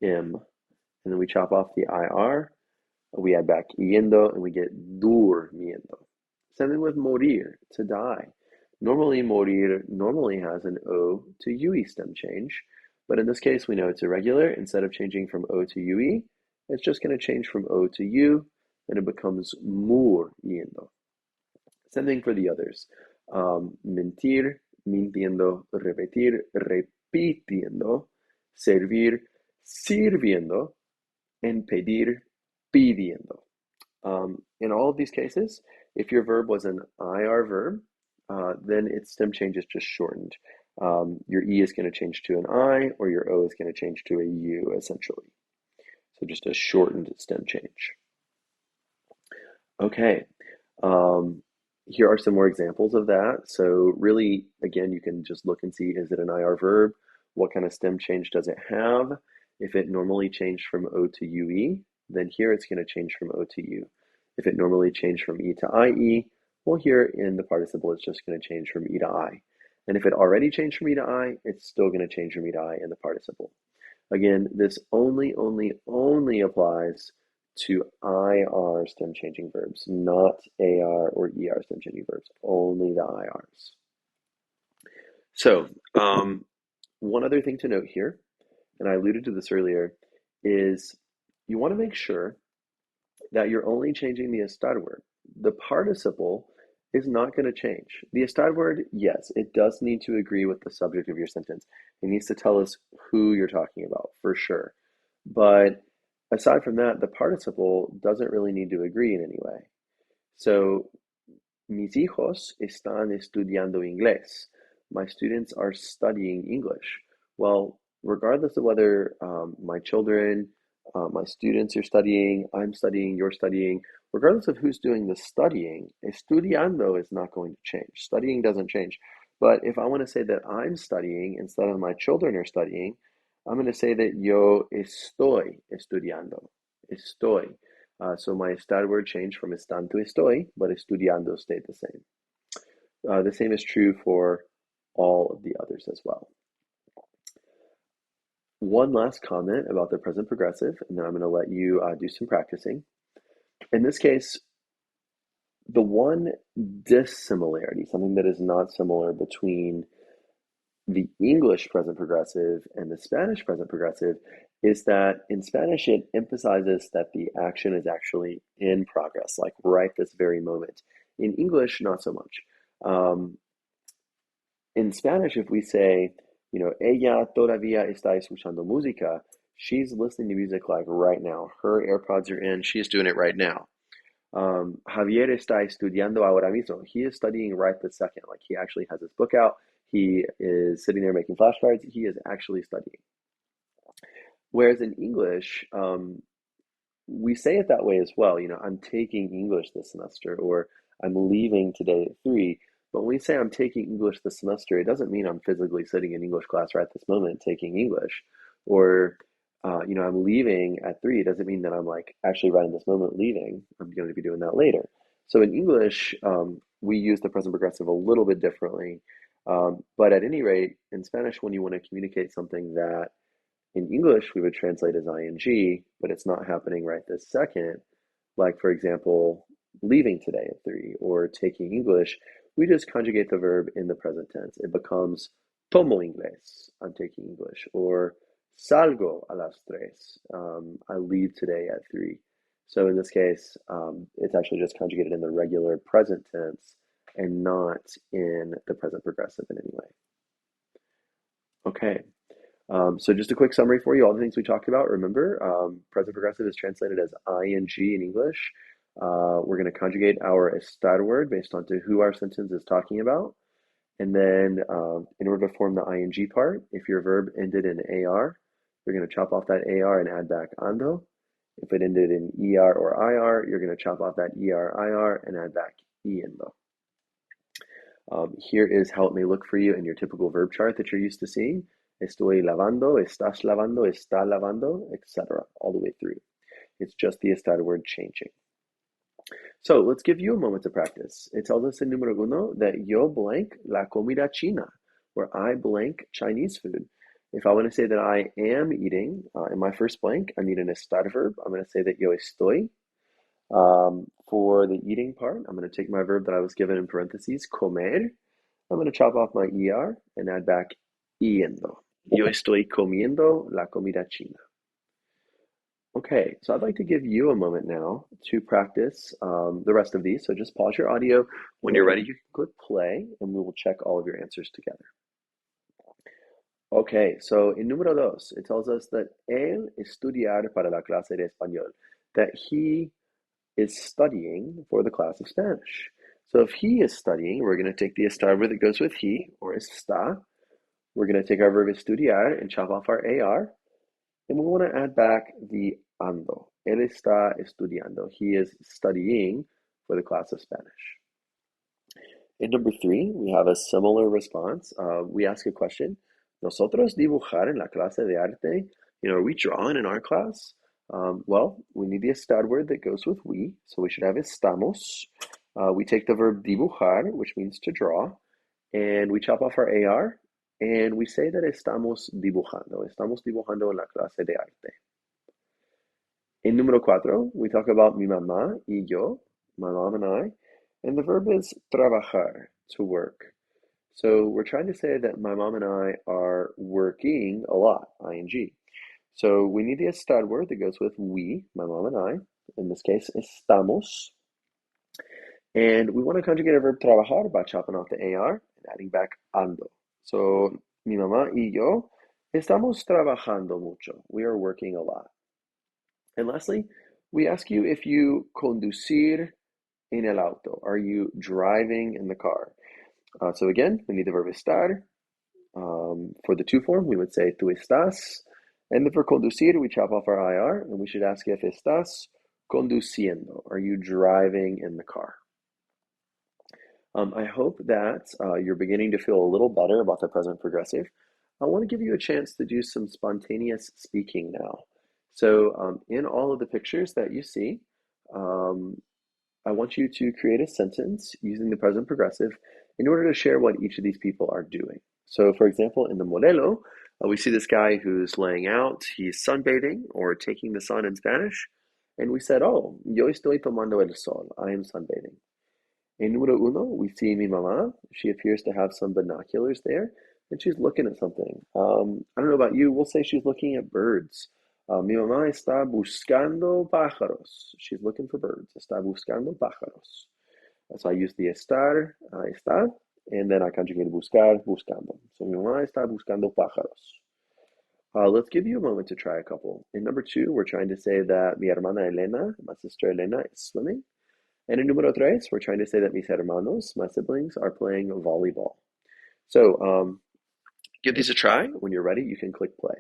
A: and then we chop off the I-R, we add back yendo, and we get durmiendo. Same thing with morir, to die. Normally, morir normally has an O to UE stem change, but in this case, we know it's irregular. Instead of changing from O to UE, it's just going to change from O to U, and it becomes muriendo. Same thing for the others. Mentir, mintiendo, repetir, repitiendo, servir, sirviendo, and pedir, pidiendo. In all of these cases, if your verb was an IR verb, then its stem change is just shortened. Your E is going to change to an I, or your O is going to change to a U, essentially. So just a shortened stem change. Okay, here are some more examples of that. So really, again, you can just look and see, is it an IR verb? What kind of stem change does it have? If it normally changed from O to UE, then here it's going to change from O to U. If it normally changed from E to IE, well, here in the participle, it's just going to change from E to I. And if it already changed from E to I, it's still going to change from E to I in the participle. Again, this only applies to IR stem changing verbs, not AR or ER stem changing verbs, only the IRs. So, one other thing to note here, and I alluded to this earlier, is you want to make sure that you're only changing the estar word. The participle is not going to change. The estar word, yes, it does need to agree with the subject of your sentence. It needs to tell us who you're talking about, for sure. But aside from that, the participle doesn't really need to agree in any way. So, mis hijos están estudiando inglés. My students are studying English. Well, regardless of whether my children, my students are studying, I'm studying, you're studying, regardless of who's doing the studying, estudiando is not going to change. Studying doesn't change. But if I want to say that I'm studying instead of my children are studying, I'm going to say that yo estoy estudiando. Estoy. So my estar word changed from están to estoy, but estudiando stayed the same. The same is true for all of the others as well. One last comment about the present progressive, and then I'm going to let you do some practicing. In this case, the one dissimilarity, something that is not similar between the English present progressive and the Spanish present progressive, is that in Spanish it emphasizes that the action is actually in progress, like right this very moment. In English, not so much. In Spanish, if we say, ella todavía está escuchando música, she's listening to music like right now. Her AirPods are in, she's doing it right now. Javier está estudiando ahora mismo. He is studying right this second. Like he actually has his book out. He is sitting there making flashcards. He is actually studying. Whereas in English, we say it that way as well. I'm taking English this semester, or I'm leaving today at 3. But when we say I'm taking English this semester, it doesn't mean I'm physically sitting in English class right this moment taking English. Or, I'm leaving at 3. It doesn't mean that I'm like actually right in this moment leaving. I'm going to be doing that later. So in English, we use the present progressive a little bit differently. But at any rate, in Spanish, when you want to communicate something that in English we would translate as ing, but it's not happening right this second, like for example, leaving today at 3 or taking English, we just conjugate the verb in the present tense. It becomes tomo inglés, I'm taking English, or salgo a las 3, I leave today at 3. So in this case, it's actually just conjugated in the regular present tense and not in the present progressive in any way. Okay, so just a quick summary for you, all the things we talked about. Remember, present progressive is translated as ing in English. We're going to conjugate our estar word based on to who our sentence is talking about. And then in order to form the ing part, if your verb ended in AR, you're going to chop off that AR and add back ando. If it ended in ER or IR, you're going to chop off that ER, IR and add back iendo. Here is how it may look for you in your typical verb chart that you're used to seeing. Estoy lavando, estás lavando, está lavando, etc. All the way through. It's just the estar word changing. So let's give you a moment to practice. It tells us in número uno that yo blank la comida china, where I blank Chinese food. If I want to say that I am eating, in my first blank, I need an estar verb. I'm going to say that yo estoy. For the eating part, I'm going to take my verb that I was given in parentheses, comer. I'm going to chop off my er and add back yendo. Yo estoy comiendo la comida china. Okay, so I'd like to give you a moment now to practice the rest of these. So just pause your audio. When you're ready, you can click play and we will check all of your answers together. Okay, so in número dos, it tells us that él estudiar para la clase de español, that he is studying for the class of Spanish. So if he is studying, we're going to take the estar verb that goes with he, or está. We're going to take our verb estudiar and chop off our AR. And we want to add back the ando. Él está estudiando. He is studying for the class of Spanish. In number three, we have a similar response. We ask a question. Nosotros dibujar en la clase de arte. Are we drawing in our class? Well, we need the estar word that goes with we. So we should have estamos. We take the verb dibujar, which means to draw, and we chop off our AR, and we say that estamos dibujando. Estamos dibujando en la clase de arte. In número cuatro, we talk about mi mamá y yo, my mom and I, and the verb is trabajar, to work. So we're trying to say that my mom and I are working a lot, ing. So we need the estar word that goes with we, my mom and I, in this case, estamos. And we want to conjugate a verb trabajar by chopping off the AR and adding back ando. So, mi mamá y yo estamos trabajando mucho. We are working a lot. And lastly, we ask you if you conducir en el auto. Are you driving in the car? So again, we need the verb estar. For the to form, we would say tú estás. And then for conducir, we chop off our IR, and we should ask if estás conduciendo. Are you driving in the car? I hope that you're beginning to feel a little better about the present progressive. I want to give you a chance to do some spontaneous speaking now. So in all of the pictures that you see, I want you to create a sentence using the present progressive in order to share what each of these people are doing. So for example, in the modelo, we see this guy who's laying out, he's sunbathing or taking the sun in Spanish. And we said, oh, yo estoy tomando el sol, I am sunbathing. En número uno, we see mi mamá. She appears to have some binoculars there, and she's looking at something. I don't know about you, we'll say she's looking at birds. Mi mamá está buscando pájaros. She's looking for birds. Está buscando pájaros. So I use the estar, está, and then I conjugate buscar, buscando. So mi mamá está buscando pájaros. Let's give you a moment to try a couple. In number two, we're trying to say that mi hermana Elena, my sister Elena, is swimming. And in número tres, we're trying to say that mis hermanos, my siblings, are playing volleyball. So give these a try. When you're ready, you can click play.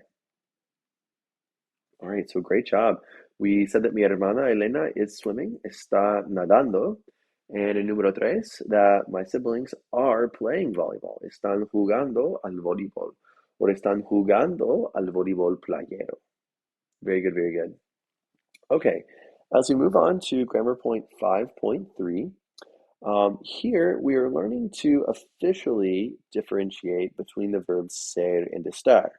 A: All right, so great job. We said that mi hermana Elena is swimming, está nadando. And in número tres, that my siblings are playing volleyball. Están jugando al voleibol. Or están jugando al voleibol playero. Very good, very good. Okay, as we move on to grammar point 5.3, here we are learning to officially differentiate between the verbs ser and estar.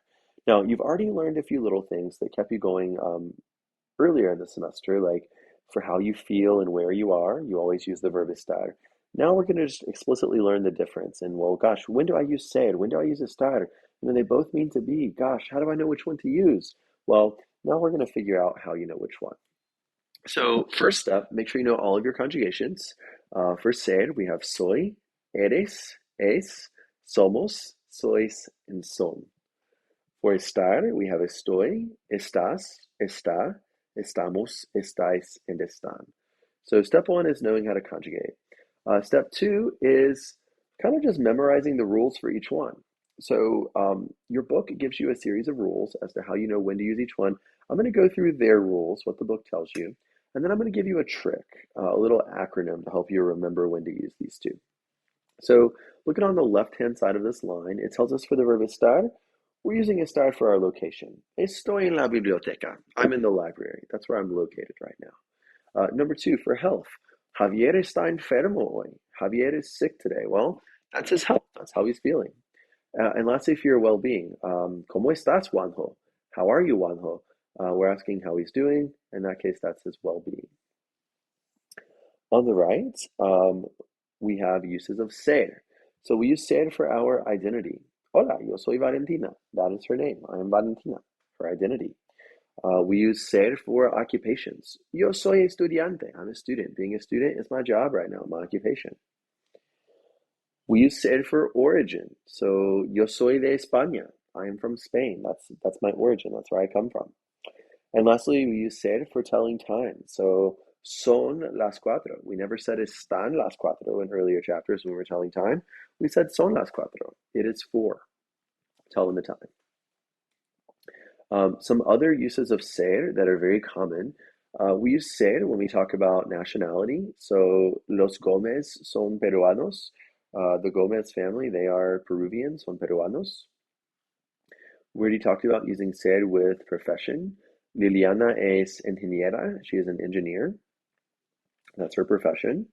A: Now, you've already learned a few little things that kept you going earlier in the semester, like for how you feel and where you are, you always use the verb estar. Now we're going to just explicitly learn the difference. And well, gosh, when do I use ser? When do I use estar? They both mean to be. Gosh, how do I know which one to use? Well, now we're going to figure out how you know which one. So first step, make sure you know all of your conjugations. For ser, we have soy, eres, es, somos, sois, and son. For estar, we have estoy, estás, está, estamos, estáis, and están. So step one is knowing how to conjugate. Step two is kind of just memorizing the rules for each one. So your book gives you a series of rules as to how you know when to use each one. I'm going to go through their rules, what the book tells you, and then I'm going to give you a trick, a little acronym to help you remember when to use these two. So looking on the left-hand side of this line, it tells us for the verb estar, We're using estar for our location. Estoy en la biblioteca. I'm in the library. That's where I'm located right now. Number two, for health. Javier está enfermo hoy. Javier is sick today. Well, that's his health. That's how he's feeling. And lastly, for your well-being. ¿Cómo estás, Juanjo? How are you, Juanjo? We're asking how he's doing. In that case, that's his well-being. On the right, we have uses of ser. So we use ser for our identity. Hola, yo soy Valentina. That is her name. I am Valentina, her identity. We use ser for occupations. Yo soy estudiante. I'm a student. Being a student is my job right now, my occupation. We use ser for origin. So yo soy de España. I am from Spain. That's my origin. That's where I come from. And lastly, we use ser for telling time. So son las cuatro. We never said están las cuatro in earlier chapters when we were telling time. We said son las cuatro. It is four. Tell them the time. Some other uses of ser that are very common. We use ser when we talk about nationality. So los Gomez son peruanos. The Gomez family, they are Peruvian, son peruanos. We already talked about using ser with profession. Liliana es ingeniera. She is an engineer. That's her profession.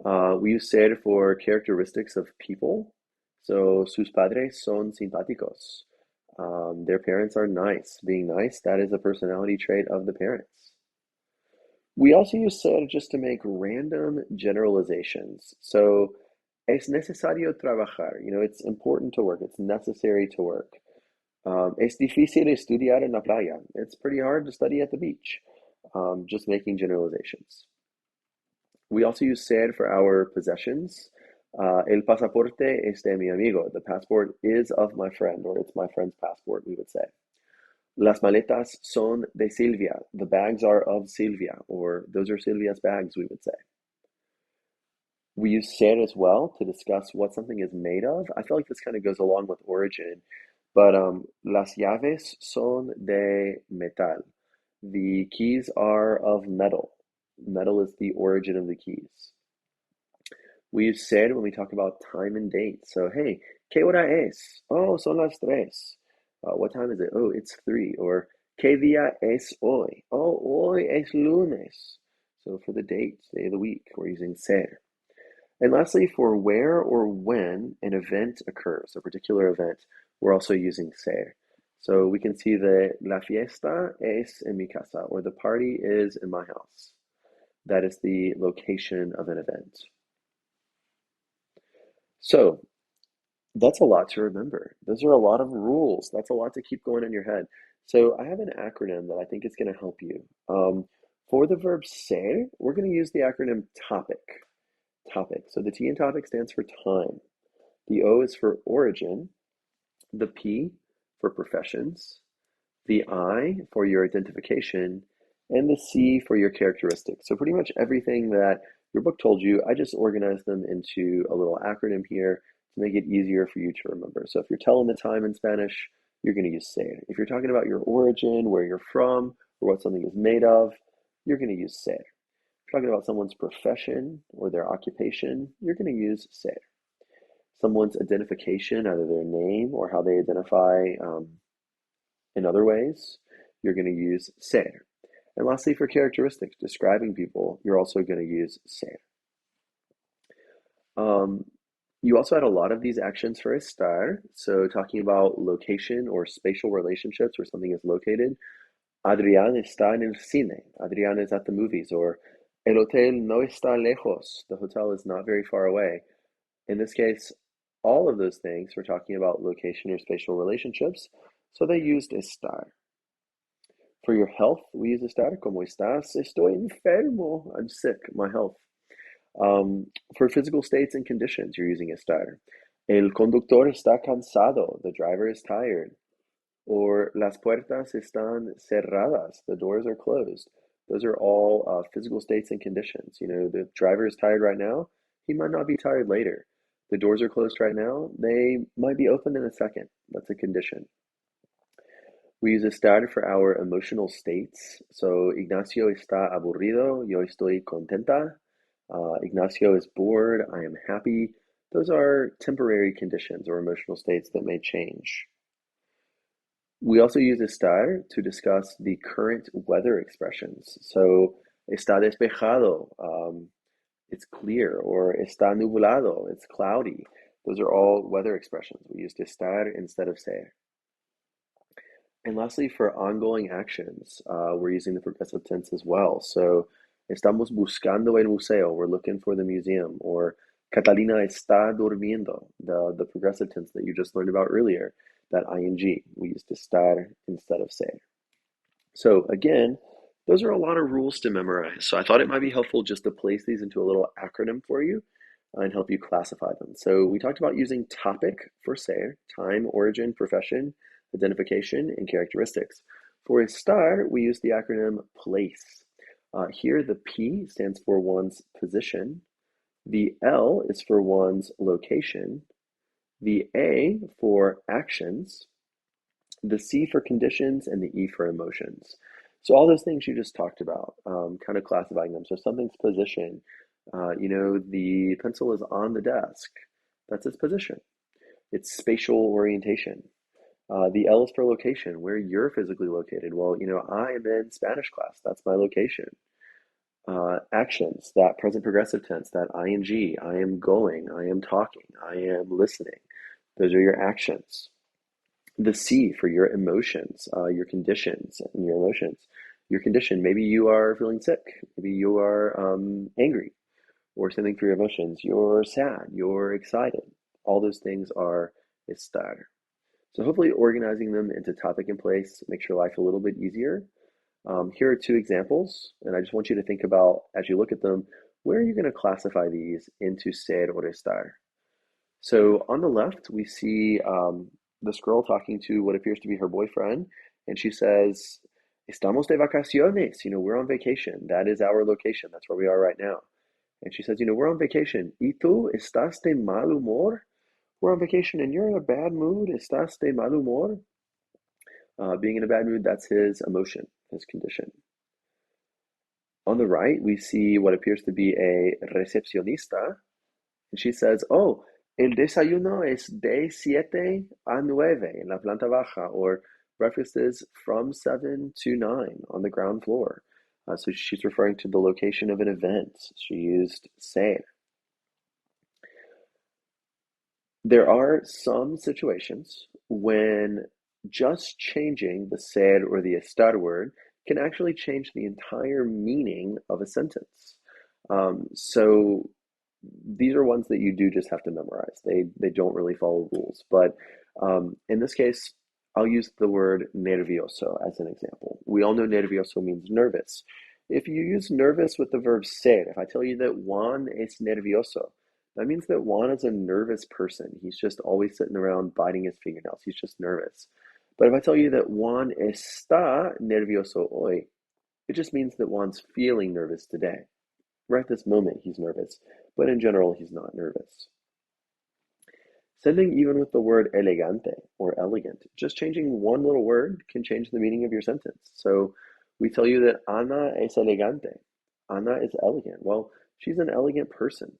A: We use ser for characteristics of people. So sus padres son simpáticos. Their parents are nice. Being nice, that is a personality trait of the parents. We also use ser just to make random generalizations. So es necesario trabajar. You know, it's important to work. It's necessary to work. Es difícil estudiar en la playa. It's pretty hard to study at the beach. Just making generalizations. We also use ser for our possessions. El pasaporte es de mi amigo. The passport is of my friend, or it's my friend's passport, we would say. Las maletas son de Silvia. The bags are of Silvia, or those are Silvia's bags, we would say. We use ser as well to discuss what something is made of. I feel like this kind of goes along with origin, but las llaves son de metal. The keys are of metal. Metal is the origin of the keys. We use ser when we talk about time and date. So, hey, ¿qué hora es? Oh, son las tres. What time is it? Oh, it's 3. Or, ¿qué día es hoy? Oh, hoy es lunes. So, for the date, day of the week, we're using ser. And lastly, for where or when an event occurs, a particular event, we're also using ser. So we can see that la fiesta es en mi casa, or the party is in my house. That is the location of an event. So that's a lot to remember. Those are a lot of rules. That's a lot to keep going in your head. So I have an acronym that I think is going to help you. For the verb ser, we're going to use the acronym topic. Topic. So the T in topic stands for time. The O is for origin. The P for professions. The I for your identification. And the C for your characteristics. So pretty much everything that your book told you, I just organized them into a little acronym here to make it easier for you to remember. So if you're telling the time in Spanish, you're going to use ser. If you're talking about your origin, where you're from, or what something is made of, you're going to use ser. Talking about someone's profession or their occupation, you're going to use ser. Someone's identification, either their name or how they identify in other ways, you're going to use ser. And lastly, for characteristics, describing people, you're also going to use ser. You also had a lot of these actions for estar. So talking about location or spatial relationships where something is located. Adrián está en el cine. Adrián is at the movies. Or el hotel no está lejos. The hotel is not very far away. In this case, all of those things we're talking about location or spatial relationships. So they used estar. For your health, we use estar. ¿Cómo estás? Estoy enfermo. I'm sick. My health. For physical states and conditions, you're using estar. El conductor está cansado. The driver is tired. Or las puertas están cerradas. The doors are closed. Those are all physical states and conditions. You know, the driver is tired right now. He might not be tired later. The doors are closed right now. They might be open in a second. That's a condition. We use estar for our emotional states. So Ignacio está aburrido. Yo estoy contenta. Ignacio is bored. I am happy. Those are temporary conditions or emotional states that may change. We also use estar to discuss the current weather expressions. So, está despejado, it's clear, or está nublado, it's cloudy. Those are all weather expressions. We use estar instead of ser. And lastly, for ongoing actions, we're using the progressive tense as well. So, estamos buscando el museo, we're looking for the museum, or Catalina está durmiendo, the progressive tense that you just learned about earlier, that ing. We use estar instead of ser. So again, those are a lot of rules to memorize. So I thought it might be helpful just to place these into a little acronym for you and help you classify them. So we talked about using topic for ser, time, origin, profession, identification, and characteristics. For estar, we use the acronym place. Here, the P stands for one's position. The L is for one's location. The A for actions, the C for conditions, and the E for emotions. So all those things you just talked about, kind of classifying them. So if something's position, the pencil is on the desk. That's its position. It's spatial orientation. The L is for location, where you're physically located. Well, I am in Spanish class. That's my location. Actions, that present progressive tense, that ing, I am going, I am talking, I am listening. Those are your actions. The C for your emotions, your conditions and your emotions. Your condition, maybe you are feeling sick, maybe you are angry, or something for your emotions. You're sad, you're excited. All those things are estar. So hopefully organizing them into topic and place makes your life a little bit easier. Here are two examples, and I just want you to think about, as you look at them, where are you going to classify these into ser or estar? So on the left, we see this girl talking to what appears to be her boyfriend, and she says, Estamos de vacaciones, we're on vacation. That is our location. That's where we are right now. And she says, we're on vacation. ¿Y tú estás de mal humor? We're on vacation and you're in a bad mood. ¿Estás de mal humor? Being in a bad mood, that's his emotion, his condition. On the right, we see what appears to be a recepcionista, and she says, oh, el desayuno es de 7 a 9 en la planta baja, or breakfast is from 7 to 9 on the ground floor. So she's referring to the location of an event. She used ser. There are some situations when just changing the ser or the estar word can actually change the entire meaning of a sentence. So these are ones that you do just have to memorize. They don't really follow rules. But in this case, I'll use the word nervioso as an example. We all know nervioso means nervous. If you use nervous with the verb ser, if I tell you that Juan es nervioso, that means that Juan is a nervous person. He's just always sitting around biting his fingernails. He's just nervous. But if I tell you that Juan está nervioso hoy, it just means that Juan's feeling nervous today. Right this moment, he's nervous, but in general, he's not nervous. Sending even with the word elegante or elegant, just changing one little word can change the meaning of your sentence. So we tell you that Ana es elegante. Ana is elegant. Well, she's an elegant person.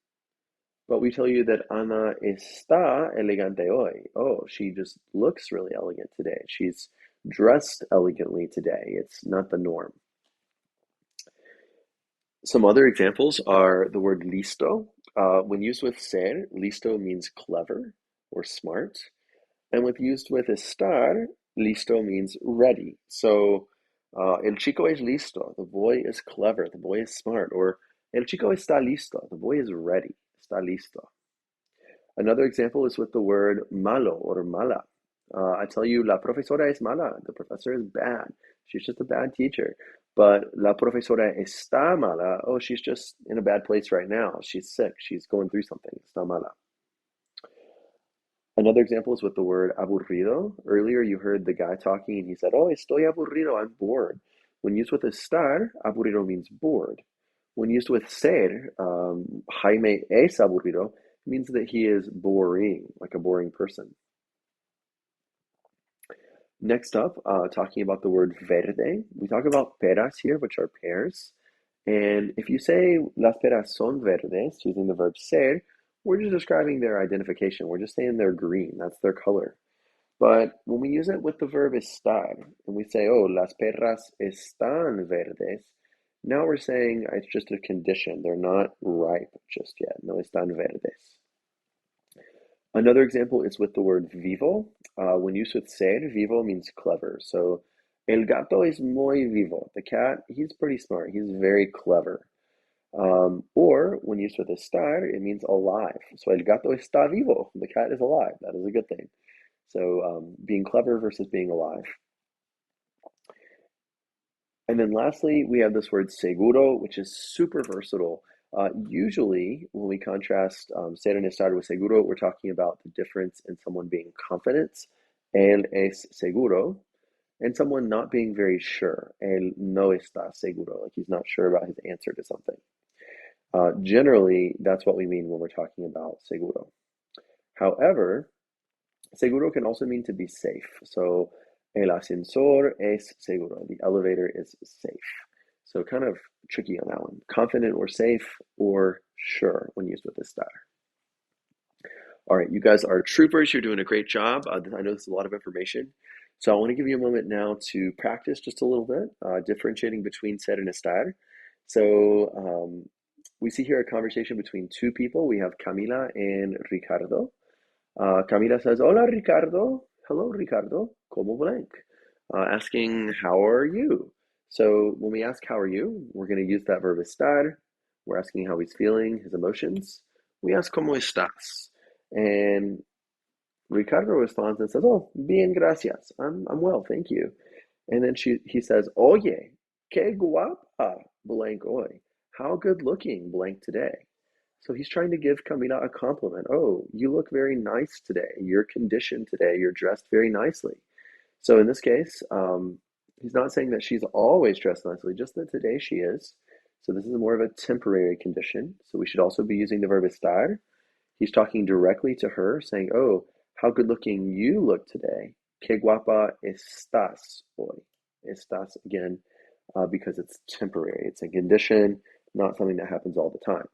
A: But we tell you that Ana está elegante hoy. Oh, she just looks really elegant today. She's dressed elegantly today. It's not the norm. Some other examples are the word listo. When used with ser, listo means clever or smart. And when used with estar, listo means ready. So, el chico es listo. The boy is clever. The boy is smart. Or el chico está listo. The boy is ready. Está listo. Another example is with the word malo or mala. I tell you, la profesora es mala. The professor is bad. She's just a bad teacher. But la profesora está mala. Oh, she's just in a bad place right now. She's sick. She's going through something. Está mala. Another example is with the word aburrido. Earlier, you heard the guy talking and he said, oh, estoy aburrido. I'm bored. When used with estar, aburrido means bored. When used with ser, Jaime es aburrido, means that he is boring, like a boring person. Next up, talking about the word verde, we talk about peras here, which are pears. And if you say las peras son verdes, using the verb ser, we're just describing their identification. We're just saying they're green. That's their color. But when we use it with the verb estar, and we say, oh, las perras están verdes, now we're saying it's just a condition. They're not ripe just yet. No están verdes. Another example is with the word vivo. When used with ser, vivo means clever. So, el gato es muy vivo. The cat, he's pretty smart. He's very clever. Or when used with estar, it means alive. So, el gato está vivo. The cat is alive. That is a good thing. So, being clever versus being alive. And then lastly, we have this word seguro, which is super versatile. Usually, when we contrast ser en estar with seguro, we're talking about the difference in someone being confident, él es seguro, and someone not being very sure, él no está seguro, like he's not sure about his answer to something. Generally, that's what we mean when we're talking about seguro. However, seguro can also mean to be safe. So, el ascensor es seguro. The elevator is safe. So, kind of tricky on that one. Confident or safe or sure when used with estar. All right, you guys are troopers. You're doing a great job. I know this is a lot of information. So, I want to give you a moment now to practice just a little bit, differentiating between ser and estar. So, we see here a conversation between two people. We have Camila and Ricardo. Camila says, Hola, Ricardo. Hello, Ricardo. ¿Cómo blank? Asking, how are you? So when we ask, how are you? We're going to use that verb estar. We're asking how he's feeling, his emotions. We ask, ¿Cómo estás? And Ricardo responds and says, Oh, bien, gracias. I'm well, thank you. And then he says, Oye, qué guapa, blank hoy. How good looking, blank today. So he's trying to give Camila a compliment. Oh, you look very nice today. You're conditioned today. You're dressed very nicely. So in this case, he's not saying that she's always dressed nicely, just that today she is. So this is more of a temporary condition. So we should also be using the verb estar. He's talking directly to her, saying, Oh, how good looking you look today. Que guapa estás hoy. Estás, again, because it's temporary. It's a condition, not something that happens all the time.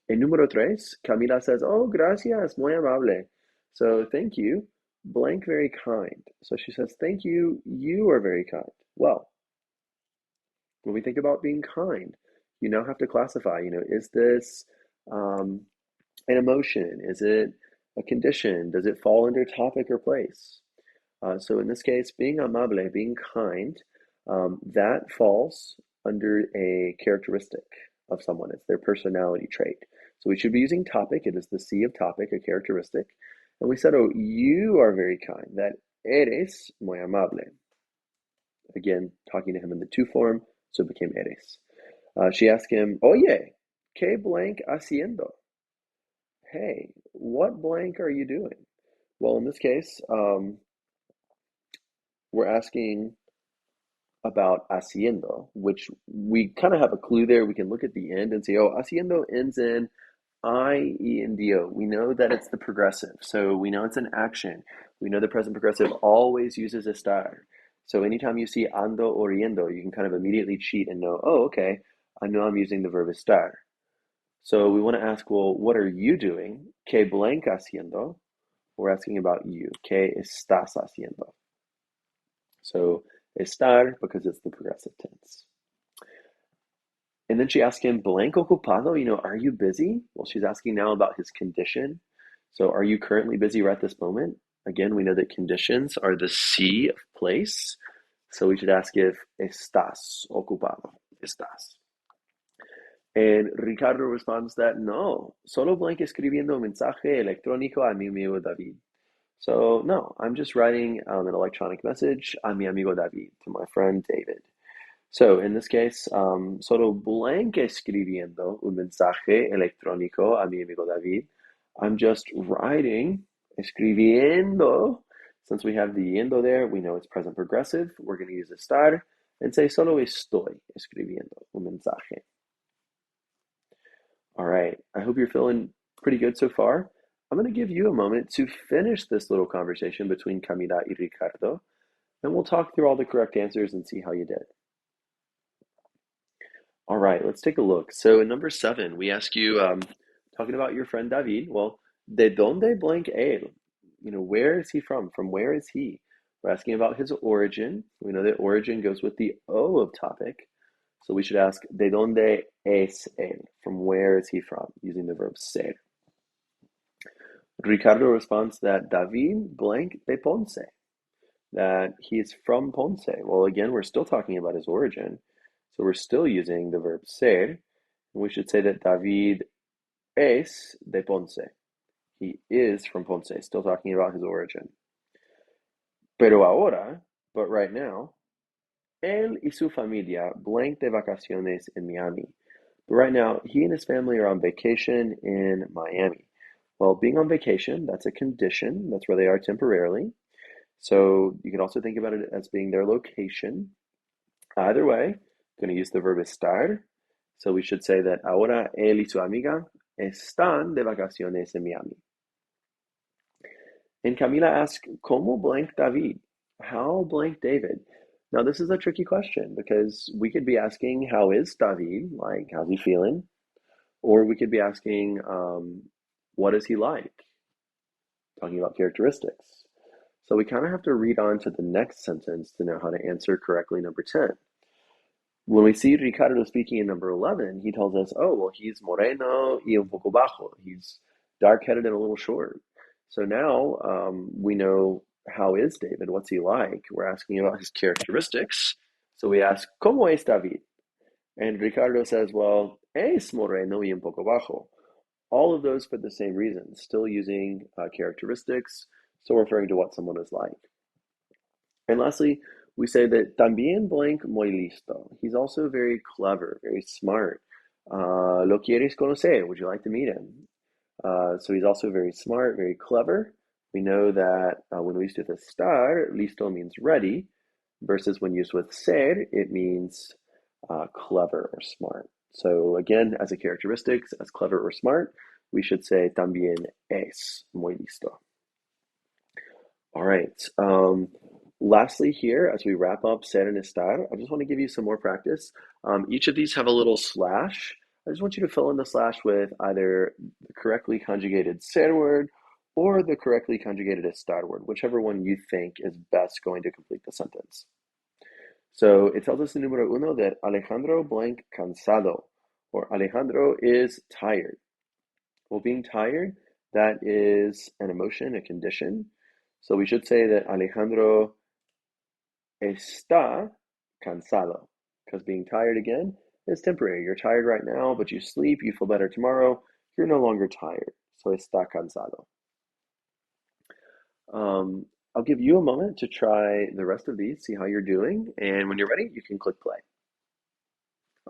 A: En número tres, Camila says, Oh, gracias, muy amable. So thank you, blank, very kind. So she says, Thank you, you are very kind. Well, when we think about being kind, you now have to classify, is this an emotion? Is it a condition? Does it fall under topic or place? So in this case, being amable, being kind, that falls under a characteristic of someone. It's their personality trait. So we should be using topic. It is the C of topic, a characteristic. And we said, oh, you are very kind. That eres muy amable. Again, talking to him in the to form, so it became eres. She asked him, Oye, ¿qué blank haciendo? Hey, what blank are you doing? Well, in this case, we're asking about haciendo, which we kind of have a clue there. We can look at the end and say, oh, haciendo ends in I-E-N-D-O. We know that it's the progressive. So we know it's an action. We know the present progressive always uses estar. So anytime you see ando or yendo, you can kind of immediately cheat and know, oh, okay, I know I'm using the verb estar. So we want to ask, well, what are you doing? ¿Qué blank haciendo? We're asking about you. ¿Qué estás haciendo? So estar because it's the progressive tense. And then she asked him, blank ocupado, are you busy? Well, she's asking now about his condition. So are you currently busy right this moment? Again, we know that conditions are the C of place. So we should ask if estás ocupado. Estás. And Ricardo responds that no, solo blank escribiendo un mensaje electrónico a mi amigo David. So no, I'm just writing an electronic message a mi amigo David, to my friend David. So in this case, solo blank escribiendo un mensaje electrónico a mi amigo David. I'm just writing, escribiendo. Since we have the yendo there, we know it's present progressive. We're going to use estar and say solo estoy escribiendo un mensaje. All right, I hope you're feeling pretty good so far. I'm going to give you a moment to finish this little conversation between Camila y Ricardo, and we'll talk through all the correct answers and see how you did. All right, let's take a look. So in number 7, we ask you, talking about your friend David, well, ¿de dónde blank él? where is he from? From where is he? We're asking about his origin. We know that origin goes with the O of topic. So we should ask, ¿de dónde es él? From where is he from? Using the verb ser. Ricardo responds that David blank de Ponce, that he's from Ponce. Well, again, we're still talking about his origin. So we're still using the verb ser. And we should say that David es de Ponce. He is from Ponce, still talking about his origin. Pero ahora, but right now, él y su familia blank de vacaciones en Miami. But right now, he and his family are on vacation in Miami. Well, being on vacation, that's a condition. That's where they are temporarily. So you can also think about it as being their location. Either way, I'm going to use the verb estar. So we should say that ahora él y su amiga están de vacaciones en Miami. And Camila asks, ¿Cómo blank David? How blank David? Now, this is a tricky question because we could be asking, how is David? Like, how's he feeling? Or we could be asking, what is he like? Talking about characteristics. So we kind of have to read on to the next sentence to know how to answer correctly number 10. When we see Ricardo speaking in number 11, he tells us, oh, well, he's moreno y un poco bajo. He's dark-headed and a little short. So now we know, how is David? What's he like? We're asking about his characteristics. So we ask, ¿Cómo es David? And Ricardo says, well, es moreno y un poco bajo. All of those for the same reason, still using characteristics, still referring to what someone is like. And lastly, we say that también blank muy listo. He's also very clever, very smart. Lo quieres conocer? Would you like to meet him? So he's also very smart, very clever. We know that when we use with estar, listo means ready, versus when used with ser, it means clever or smart. So again, as a characteristics, as clever or smart, we should say también es muy listo. All right. Lastly here, as we wrap up ser and estar, I just want to give you some more practice. Each of these have a little slash. I just want you to fill in the slash with either the correctly conjugated ser word or the correctly conjugated estar word, whichever one you think is best going to complete the sentence. So it tells us in numero uno that Alejandro blank cansado, or Alejandro is tired. Well, being tired, that is an emotion, a condition. So we should say that Alejandro está cansado, because being tired again is temporary. You're tired right now, but you sleep, you feel better tomorrow, you're no longer tired. So está cansado. I'll give you a moment to try the rest of these, see how you're doing, and when you're ready, you can click play.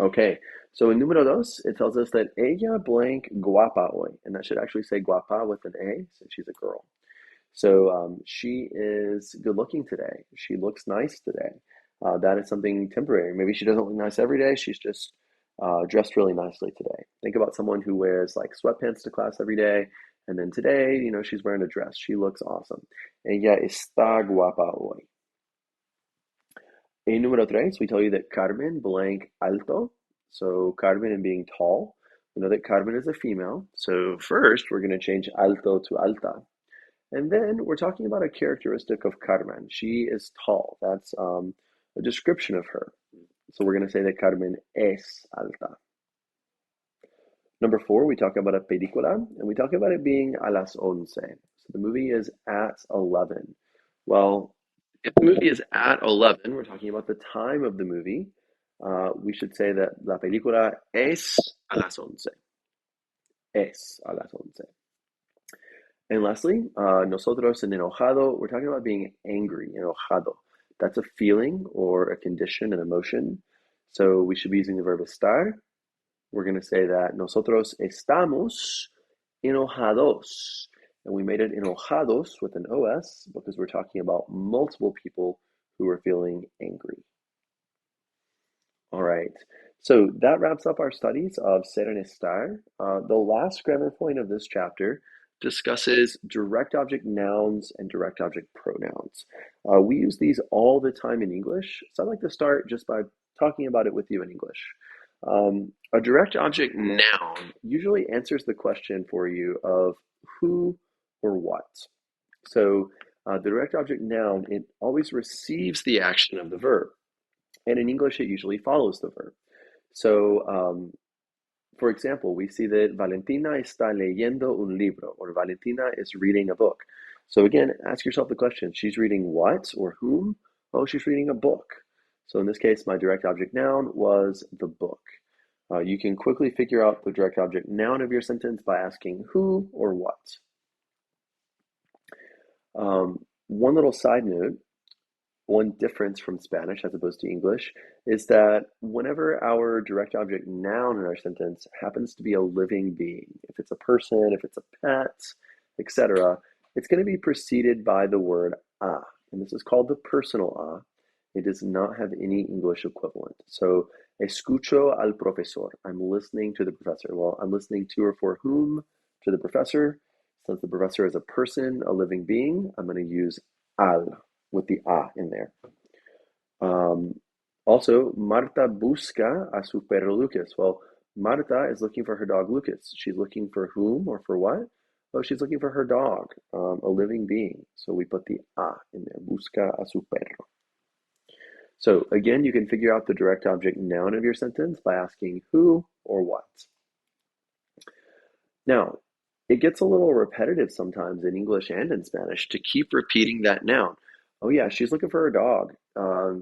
A: Okay, so in número dos, it tells us that ella blank guapa hoy, and that should actually say guapa with an A, since she's a girl. So she is good looking today. She looks nice today. That is something temporary. Maybe she doesn't look nice every day. She's just dressed really nicely today. Think about someone who wears like sweatpants to class every day, and then today, she's wearing a dress. She looks awesome. Ella está guapa hoy. In número tres, we tell you that Carmen blank alto. So Carmen and being tall. We know that Carmen is a female. So first, we're going to change alto to alta. And then we're talking about a characteristic of Carmen. She is tall. That's a description of her. So we're going to say that Carmen es alta. Number four, we talk about a película, and we talk about it being a las 11. So the movie is at 11. Well, if the movie is at 11, we're talking about the time of the movie. We should say that la película es a las 11. Es a las 11. And lastly, nosotros en enojado, we're talking about being angry, enojado. That's a feeling or a condition, an emotion. So we should be using the verb estar. We're going to say that nosotros estamos enojados. And we made it enojados with an OS because we're talking about multiple people who are feeling angry. All right. So that wraps up our studies of ser and estar. The last grammar point of this chapter discusses direct object nouns and direct object pronouns. We use these all the time in English, so I'd like to start just by talking about it with you in English. A direct object noun usually answers the question for you of who or what. So the direct object noun, it always receives the action of the verb. And in English, it usually follows the verb. So, for example, we see that Valentina está leyendo un libro, or Valentina is reading a book. So again, ask yourself the question, she's reading what or whom? Oh, she's reading a book. So in this case, my direct object noun was the book. You can quickly figure out the direct object noun of your sentence by asking who or what. One little side note, one difference from Spanish as opposed to English is that whenever our direct object noun in our sentence happens to be a living being, if it's a person, if it's a pet, etc., it's going to be preceded by the word a, and this is called the personal a. It does not have any English equivalent. So, escucho al profesor. I'm listening to the professor. Well, I'm listening to or for whom? To the professor. Since the professor is a person, a living being, I'm going to use al with the a in there. Also, Marta busca a su perro Lucas. Well, Marta is looking for her dog Lucas. She's looking for whom or for what? Oh, she's looking for her dog, a living being. So we put the a in there. Busca a su perro. So again, you can figure out the direct object noun of your sentence by asking who or what. Now, it gets a little repetitive sometimes in English and in Spanish to keep repeating that noun. Oh yeah, she's looking for her dog.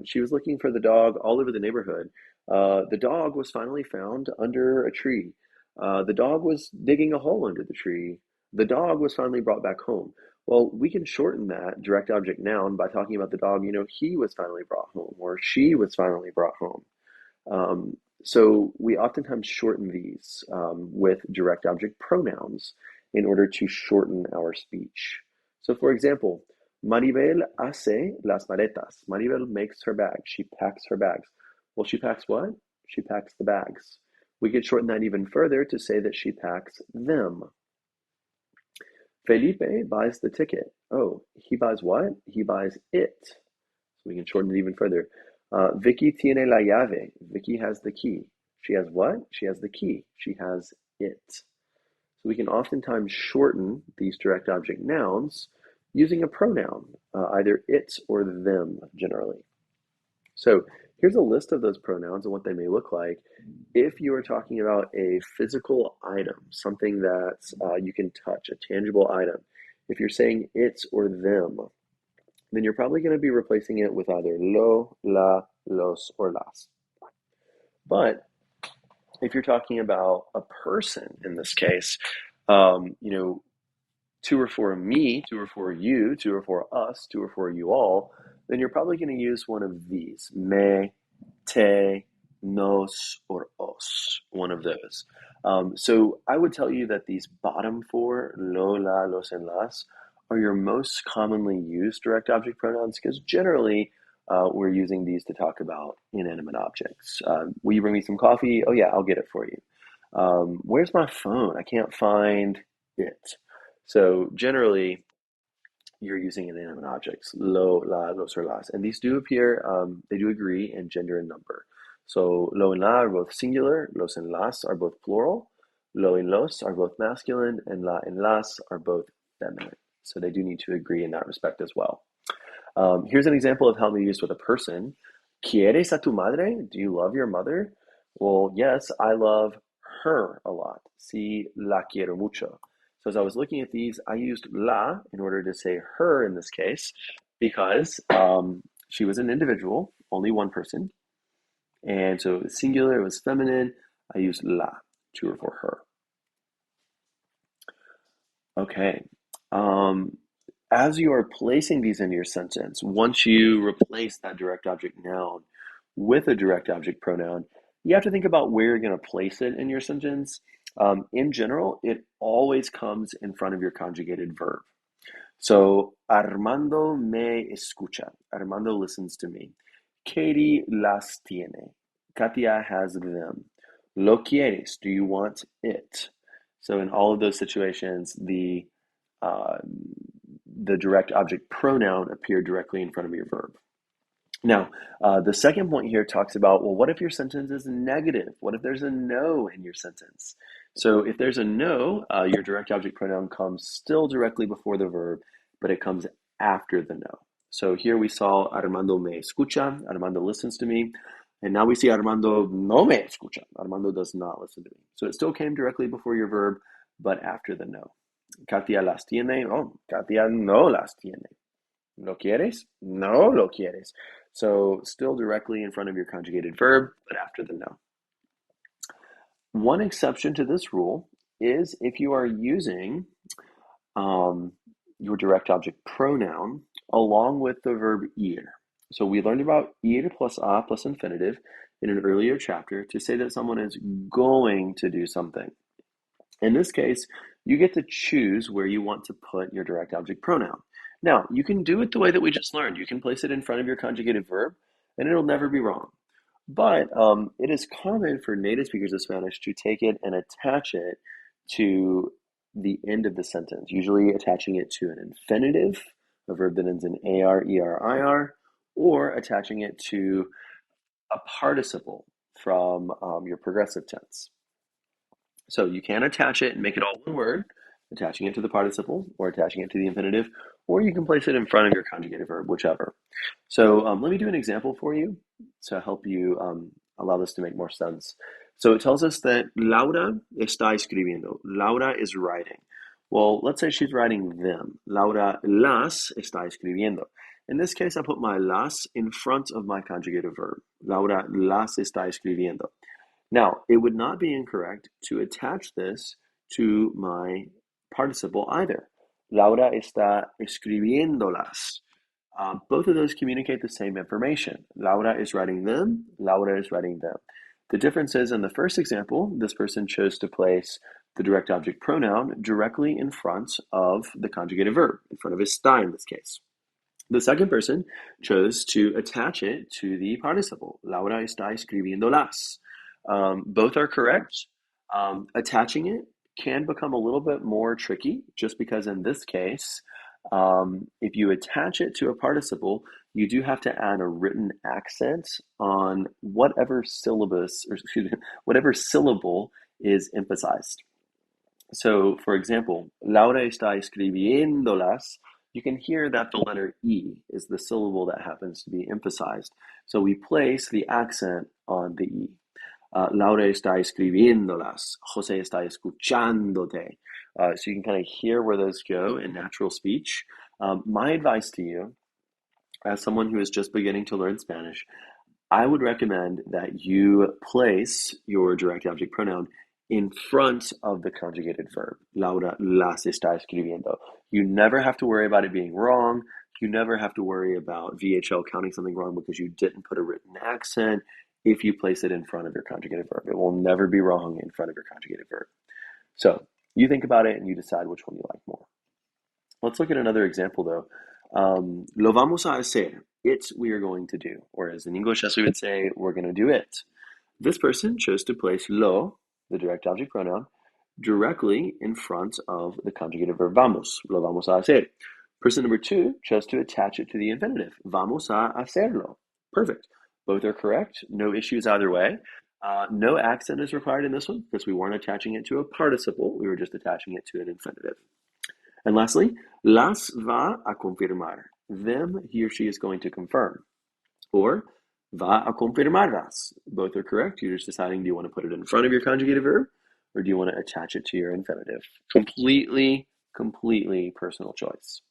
A: She was looking for the dog all over the neighborhood. The dog was finally found under a tree. The dog was digging a hole under the tree. The dog was finally brought back home. Well, we can shorten that direct object noun by talking about the dog, he was finally brought home or she was finally brought home. So we oftentimes shorten these with direct object pronouns in order to shorten our speech. So for example, Maribel hace las maletas. Maribel makes her bags. She packs her bags. Well, she packs what? She packs the bags. We could shorten that even further to say that she packs them. Felipe buys the ticket. Oh, he buys what? He buys it. So we can shorten it even further. Vicky tiene la llave. Vicky has the key. She has what? She has the key. She has it. So we can oftentimes shorten these direct object nouns using a pronoun, either it or them generally. So here's a list of those pronouns and what they may look like. If you are talking about a physical item, something that you can touch, a tangible item, if you're saying it or them, then you're probably going to be replacing it with either lo, la, los, or las. But if you're talking about a person in this case, to or for me, to or for you, to or for us, to or for you all, then you're probably going to use one of these. Me, te, nos, or os, one of those. So I would tell you that these bottom four, lo, la, los, and las, are your most commonly used direct object pronouns because generally we're using these to talk about inanimate objects. Will you bring me some coffee? Oh yeah, I'll get it for you. Where's my phone? I can't find it. So generally, you're using inanimate objects, lo, la, los, or las. And these do appear, they do agree in gender and number. So lo and la are both singular, los and las are both plural, lo and los are both masculine, and la and las are both feminine. So they do need to agree in that respect as well. Here's an example of how they're used with a person. ¿Quieres a tu madre? Do you love your mother? Well, yes, I love her a lot. Sí, la quiero mucho. So as I was looking at these, I used la in order to say her in this case because she was an individual, only one person. And so it was singular, it was feminine. I used la to or for her. Okay. As you are placing these in your sentence, once you replace that direct object noun with a direct object pronoun, you have to think about where you're going to place it in your sentence. In general, it always comes in front of your conjugated verb. So, Armando me escucha. Armando listens to me. Katie las tiene. Katia has them. Lo quieres. Do you want it? So, in all of those situations, uh, the direct object pronoun appeared directly in front of your verb. Now, the second point here talks about, well, what if your sentence is negative? What if there's a no in your sentence? So if there's a no, your direct object pronoun comes still directly before the verb, but it comes after the no. So here we saw Armando me escucha, Armando listens to me, and now we see Armando no me escucha, Armando does not listen to me. So it still came directly before your verb, but after the no. Katia las tiene, oh, Katia no las tiene. ¿Lo quieres? No lo quieres. So still directly in front of your conjugated verb, but after the no. One exception to this rule is if you are using your direct object pronoun along with the verb ir. So we learned about ir plus a plus infinitive in an earlier chapter to say that someone is going to do something. In this case, you get to choose where you want to put your direct object pronoun. Now, you can do it the way that we just learned. You can place it in front of your conjugated verb, and it'll never be wrong. But it is common for native speakers of Spanish to take it and attach it to the end of the sentence, usually attaching it to an infinitive, a verb that ends in AR, ER, IR, or attaching it to a participle from your progressive tense. So you can attach it and make it all one word, attaching it to the participle or attaching it to the infinitive, or you can place it in front of your conjugated verb, whichever. So let me do an example for you to help you allow this to make more sense. So it tells us that Laura está escribiendo. Laura is writing. Well, let's say she's writing them. Laura las está escribiendo. In this case, I put my las in front of my conjugated verb. Laura las está escribiendo. Now, it would not be incorrect to attach this to my participle either. Laura está escribiéndolas. Both of those communicate the same information. Laura is writing them, Laura is writing them. The difference is in the first example, this person chose to place the direct object pronoun directly in front of the conjugated verb, in front of está in this case. The second person chose to attach it to the participle. Laura está escribiéndolas. Both are correct. Attaching it can become a little bit more tricky just because in this case, if you attach it to a participle, you do have to add a written accent on whatever syllabus, or excuse me, whatever syllable is emphasized. So, for example, Laura está escribiéndolas. You can hear that the letter E is the syllable that happens to be emphasized. So we place the accent on the E. Laura está escribiéndolas. José está escuchándote. So you can kind of hear where those go in natural speech. My advice to you, as someone who is just beginning to learn Spanish, I would recommend that you place your direct object pronoun in front of the conjugated verb. Laura las está escribiendo. You never have to worry about it being wrong. You never have to worry about VHL counting something wrong because you didn't put a written accent if you place it in front of your conjugated verb. It will never be wrong in front of your conjugated verb. So you think about it and you decide which one you like more. Let's look at another example though. Lo vamos a hacer. It we are going to do. Or as in English, as we would say, we're going to do it. This person chose to place lo, the direct object pronoun, directly in front of the conjugated verb vamos. Lo vamos a hacer. Person number two chose to attach it to the infinitive. Vamos a hacerlo. Perfect. Both are correct. No issues either way. No accent is required in this one because we weren't attaching it to a participle. We were just attaching it to an infinitive. And lastly, las va a confirmar. Them, he or she is going to confirm. Or va a confirmarlas. Both are correct. You're just deciding, do you want to put it in front of your conjugated verb or do you want to attach it to your infinitive? Completely personal choice.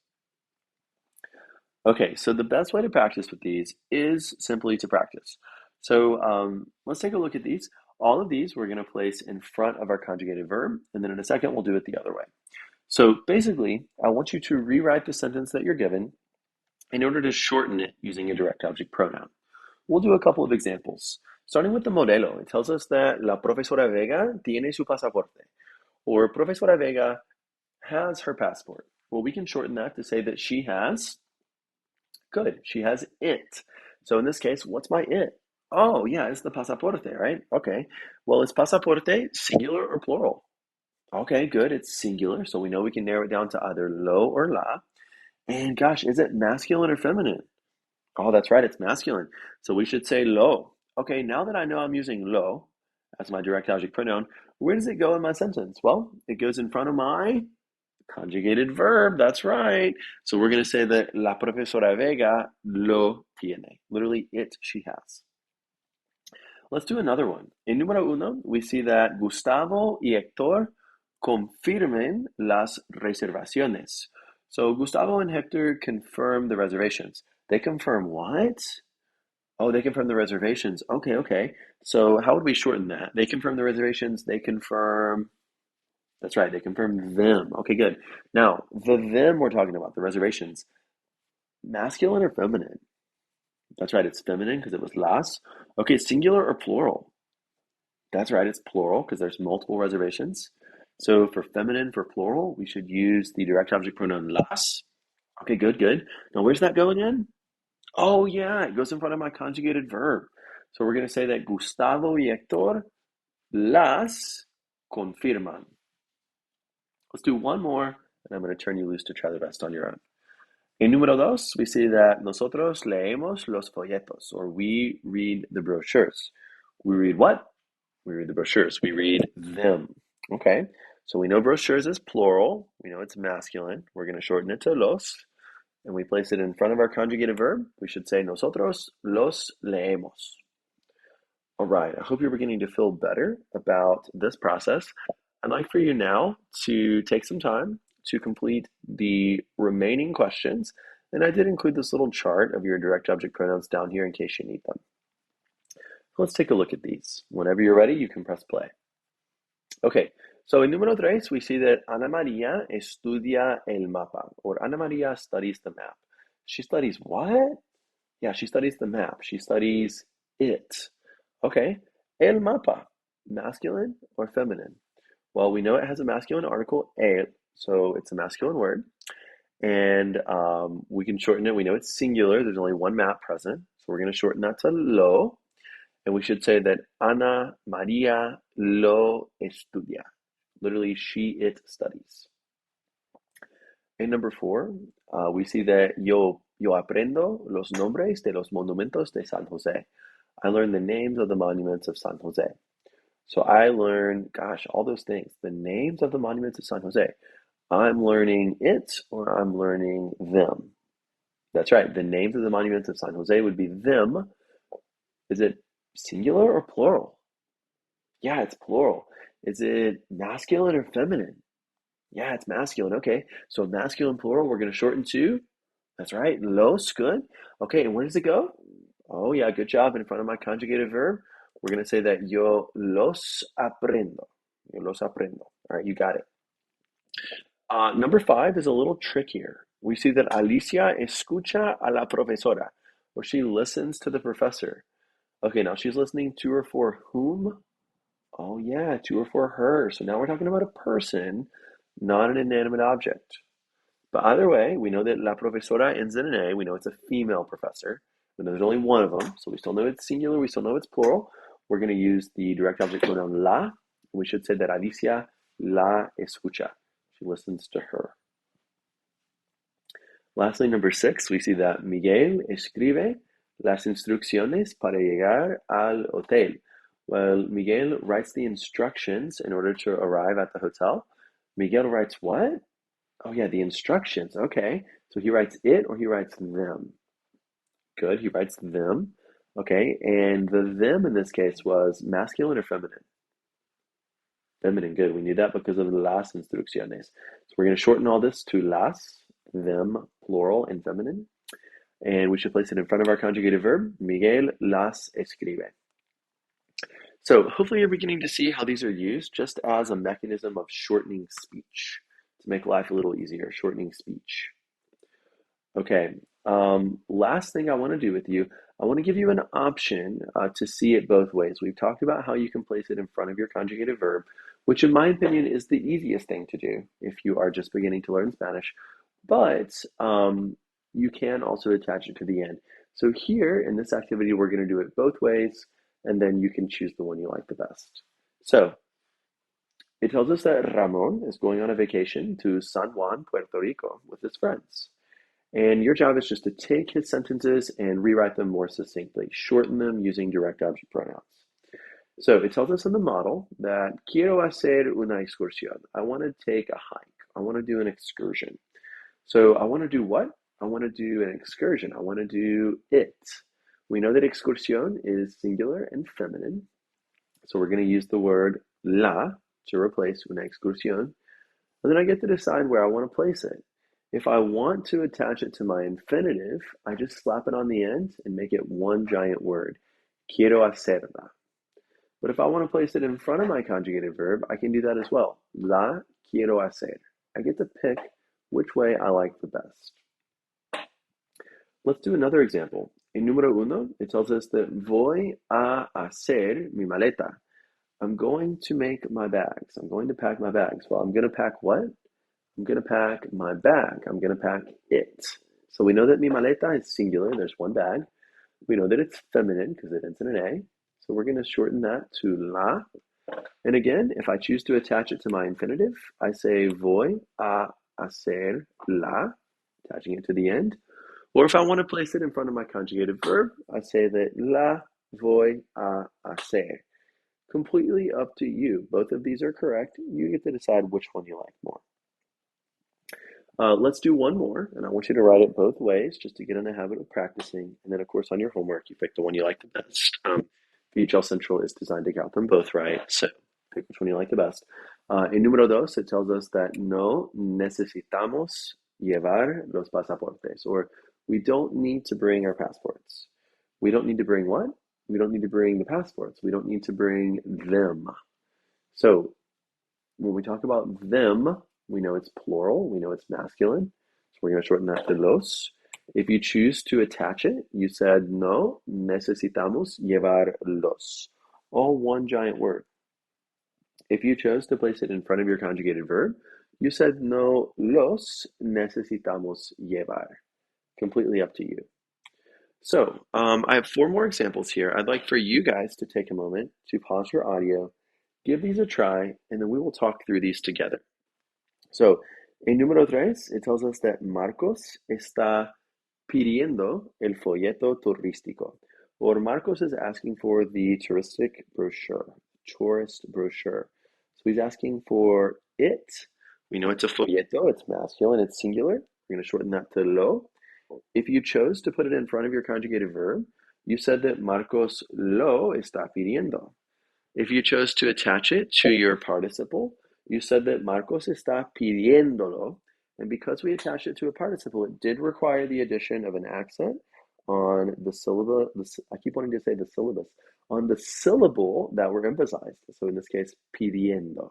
A: Okay, so the best way to practice with these is simply to practice. So let's take a look at these. All of these we're going to place in front of our conjugated verb, and then in a second we'll do it the other way. So basically, I want you to rewrite the sentence that you're given in order to shorten it using a direct object pronoun. We'll do a couple of examples. Starting with the modelo, it tells us that la profesora Vega tiene su pasaporte, or profesora Vega has her passport. Well, we can shorten that to say that she has, good, she has it. So in this case, what's my it? Oh, yeah, it's the pasaporte, right? Okay, well, is pasaporte singular or plural? Okay, good, it's singular, so we know we can narrow it down to either lo or la. And gosh, is it masculine or feminine? Oh, that's right, it's masculine. So we should say lo. Okay, now that I know I'm using lo as my direct object pronoun, where does it go in my sentence? Well, it goes in front of my Conjugated verb, that's right. So we're going to say that la profesora Vega lo tiene. Literally, she has. Let's do another one. In número uno, we see that Gustavo y Héctor confirmen las reservaciones. So Gustavo and Hector confirm the reservations. They confirm what? Oh, they confirm the reservations. Okay, okay. So how would we shorten that? They confirm the reservations. They confirm. That's right. They confirm them. Okay, good. Now, the them we're talking about, the reservations, masculine or feminine? That's right. It's feminine because it was las. Okay, singular or plural? That's right. It's plural because there's multiple reservations. So for feminine, for plural, we should use the direct object pronoun las. Okay, good, good. Now, where's that go again? Oh, yeah, it goes in front of my conjugated verb. So we're going to say that Gustavo y Héctor las confirman. Let's do one more, and I'm going to turn you loose to try the rest on your own. En número dos, we say that nosotros leemos los folletos, or we read the brochures. We read what? We read the brochures. We read them. Okay, so we know brochures is plural. We know it's masculine. We're going to shorten it to los, and we place it in front of our conjugated verb. We should say nosotros los leemos. All right, I hope you're beginning to feel better about this process. I'd like for you now to take some time to complete the remaining questions. And I did include this little chart of your direct object pronouns down here in case you need them. Let's take a look at these. Whenever you're ready, you can press play. Okay, so in número tres, we see that Ana María estudia el mapa, or Ana María studies the map. She studies what? Yeah, she studies the map. She studies it. Okay, el mapa, masculine or feminine? Well, we know it has a masculine article, el, so it's a masculine word. And we can shorten it. We know it's singular. There's only one map present. So we're going to shorten that to lo. And we should say that Ana María lo estudia. Literally, it studies. In number four, we see that yo aprendo los nombres de los monumentos de San Jose. I learn the names of the monuments of San Jose. So I learn, gosh, all those things, the names of the monuments of San Jose. I'm learning it or I'm learning them. That's right. The names of the monuments of San Jose would be them. Is it singular or plural? Yeah, it's plural. Is it masculine or feminine? Yeah, it's masculine. Okay. So masculine plural, we're going to shorten to, that's right, los, good. Okay, and where does it go? Oh, yeah, good job. In front of my conjugated verb, we're going to say that yo los aprendo. Yo los aprendo. All right, you got it. Number five is a little trickier. We see that Alicia escucha a la profesora, or she listens to the professor. Okay, now she's listening to or for whom? Oh, yeah, to or for her. So now we're talking about a person, not an inanimate object. But either way, we know that la profesora ends in an A. We know it's a female professor. We know there's only one of them, so we still know it's singular. We still know it's plural. We're going to use the direct object pronoun la. We should say that Alicia la escucha. She listens to her. Lastly, number six, we see that Miguel escribe las instrucciones para llegar al hotel. Well, Miguel writes the instructions in order to arrive at the hotel. Miguel writes what? Oh, yeah, the instructions. Okay. So he writes it or he writes them? Good. He writes them. Okay. And the them in this case was masculine or feminine? Feminine. Good. We knew that because of las instrucciones. So we're going to shorten all this to las, them, plural, and feminine. And we should place it in front of our conjugated verb. Miguel las escribe. So hopefully you're beginning to see how these are used just as a mechanism of shortening speech to make life a little easier, shortening speech. Okay, last thing I want to do with you, I want to give you an option to see it both ways. We've talked about how you can place it in front of your conjugated verb, which in my opinion is the easiest thing to do if you are just beginning to learn Spanish, but you can also attach it to the end. So here in this activity, we're going to do it both ways, and then you can choose the one you like the best. So it tells us that Ramon is going on a vacation to San Juan, Puerto Rico with his friends. And your job is just to take his sentences and rewrite them more succinctly, shorten them using direct object pronouns. So it tells us in the model that quiero hacer una excursión. I want to take a hike I want to do an excursion. So I want to do what? I want to do an excursion. I want to do it. We know that excursión is singular and feminine. So we're going to use the word la to replace una excursión. And then I get to decide where I want to place it. If I want to attach it to my infinitive, I just slap it on the end and make it one giant word. Quiero hacerla. But if I want to place it in front of my conjugated verb, I can do that as well. La quiero hacer. I get to pick which way I like the best. Let's do another example. In número uno, it tells us that voy a hacer mi maleta. I'm going to make my bags. I'm going to pack my bags. Well, I'm going to pack what? I'm going to pack my bag. I'm going to pack it. So we know that mi maleta is singular. There's one bag. We know that it's feminine because it ends in an A. So we're going to shorten that to la. And again, if I choose to attach it to my infinitive, I say voy a hacer la, attaching it to the end. Or if I want to place it in front of my conjugated verb, I say that la voy a hacer. Completely up to you. Both of these are correct. You get to decide which one you like more. Let's do one more, and I want you to write it both ways just to get in the habit of practicing. And then, of course, on your homework, you pick the one you like the best. VHL Central is designed to get them both right, so pick which one you like the best. In número dos, it tells us that no necesitamos llevar los pasaportes, or we don't need to bring our passports. We don't need to bring what? We don't need to bring the passports. We don't need to bring them. So when we talk about them, we know it's plural. We know it's masculine. So we're going to shorten that to los. If you choose to attach it, you said no necesitamos llevar los. All one giant word. If you chose to place it in front of your conjugated verb, you said no los necesitamos llevar. Completely up to you. So I have 4 more examples here. I'd like for you guys to take a moment to pause your audio, give these a try, and then we will talk through these together. So, en número 3, it tells us that Marcos está pidiendo el folleto turístico. Or Marcos is asking for the tourist brochure. So he's asking for it. We know it's a folleto, it's masculine, it's singular. We're going to shorten that to lo. If you chose to put it in front of your conjugated verb, you said that Marcos lo está pidiendo. If you chose to attach it to your participle, you said that Marcos está pidiéndolo. And because we attached it to a participle, it did require the addition of an accent on the syllable. I keep wanting to say the syllabus. On the syllable that were emphasized. So in this case, pidiendo.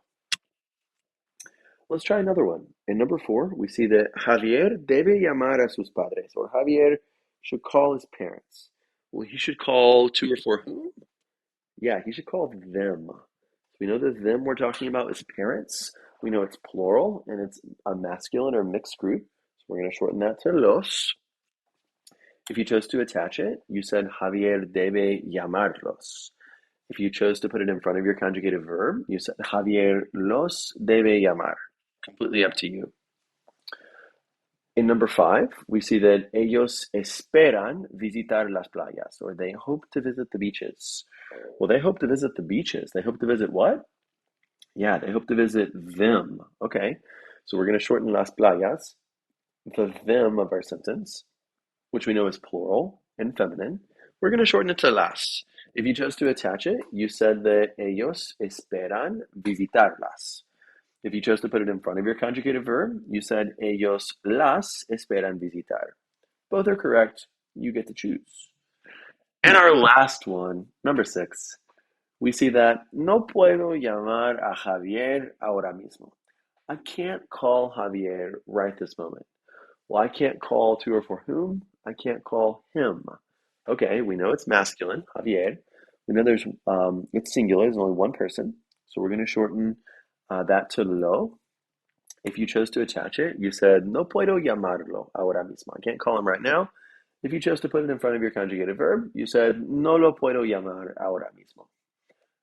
A: Let's try another one. In number 4, we see that Javier debe llamar a sus padres, or Javier should call his parents. Well, he should call to or for whom? Yeah, he should call them. So we know that them we're talking about is parents. We know it's plural, and it's a masculine or mixed group. So we're going to shorten that to los. If you chose to attach it, you said Javier debe llamarlos. If you chose to put it in front of your conjugated verb, you said Javier los debe llamar. Completely up to you. In number 5, we see that ellos esperan visitar las playas, or they hope to visit the beaches. Well, they hope to visit the beaches. They hope to visit what? Yeah, they hope to visit them. Okay, so we're going to shorten las playas, the them of our sentence, which we know is plural and feminine. We're going to shorten it to las. If you chose to attach it, you said that ellos esperan visitarlas. If you chose to put it in front of your conjugated verb, you said ellos las esperan visitar. Both are correct. You get to choose. And our last one, number 6, we see that no puedo llamar a Javier ahora mismo. I can't call Javier right this moment. Well, I can't call to or for whom? I can't call him. Okay, we know it's masculine, Javier. We know it's singular, there's only one person. So we're going to shorten that to lo. If you chose to attach it, you said no puedo llamarlo ahora mismo. I can't call him right now. If you chose to put it in front of your conjugated verb, you said no lo puedo llamar ahora mismo.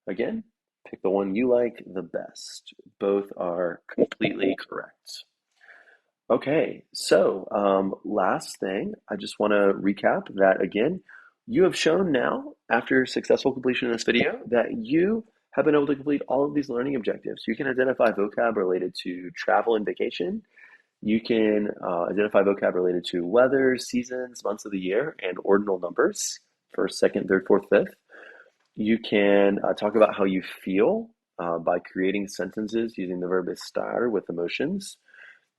A: Again, pick the one you like the best. Both are completely correct. Okay, so last thing, I just want to recap that again. You have shown now, after successful completion of this video, that you have been able to complete all of these learning objectives. You can identify vocab related to travel and vacation. You can identify vocab related to weather, seasons, months of the year, and ordinal numbers, first, second, third, fourth, fifth. You can talk about how you feel by creating sentences using the verb estar with emotions.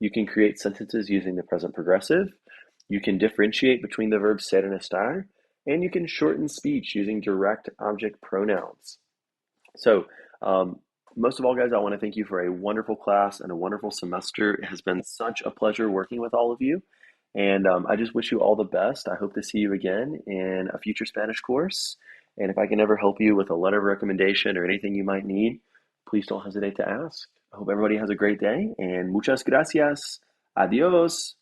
A: You can create sentences using the present progressive. You can differentiate between the verbs ser and estar, and you can shorten speech using direct object pronouns. So, most of all, guys, I want to thank you for a wonderful class and a wonderful semester. It has been such a pleasure working with all of you. And I just wish you all the best. I hope to see you again in a future Spanish course. And if I can ever help you with a letter of recommendation or anything you might need, please don't hesitate to ask. I hope everybody has a great day and muchas gracias. Adios.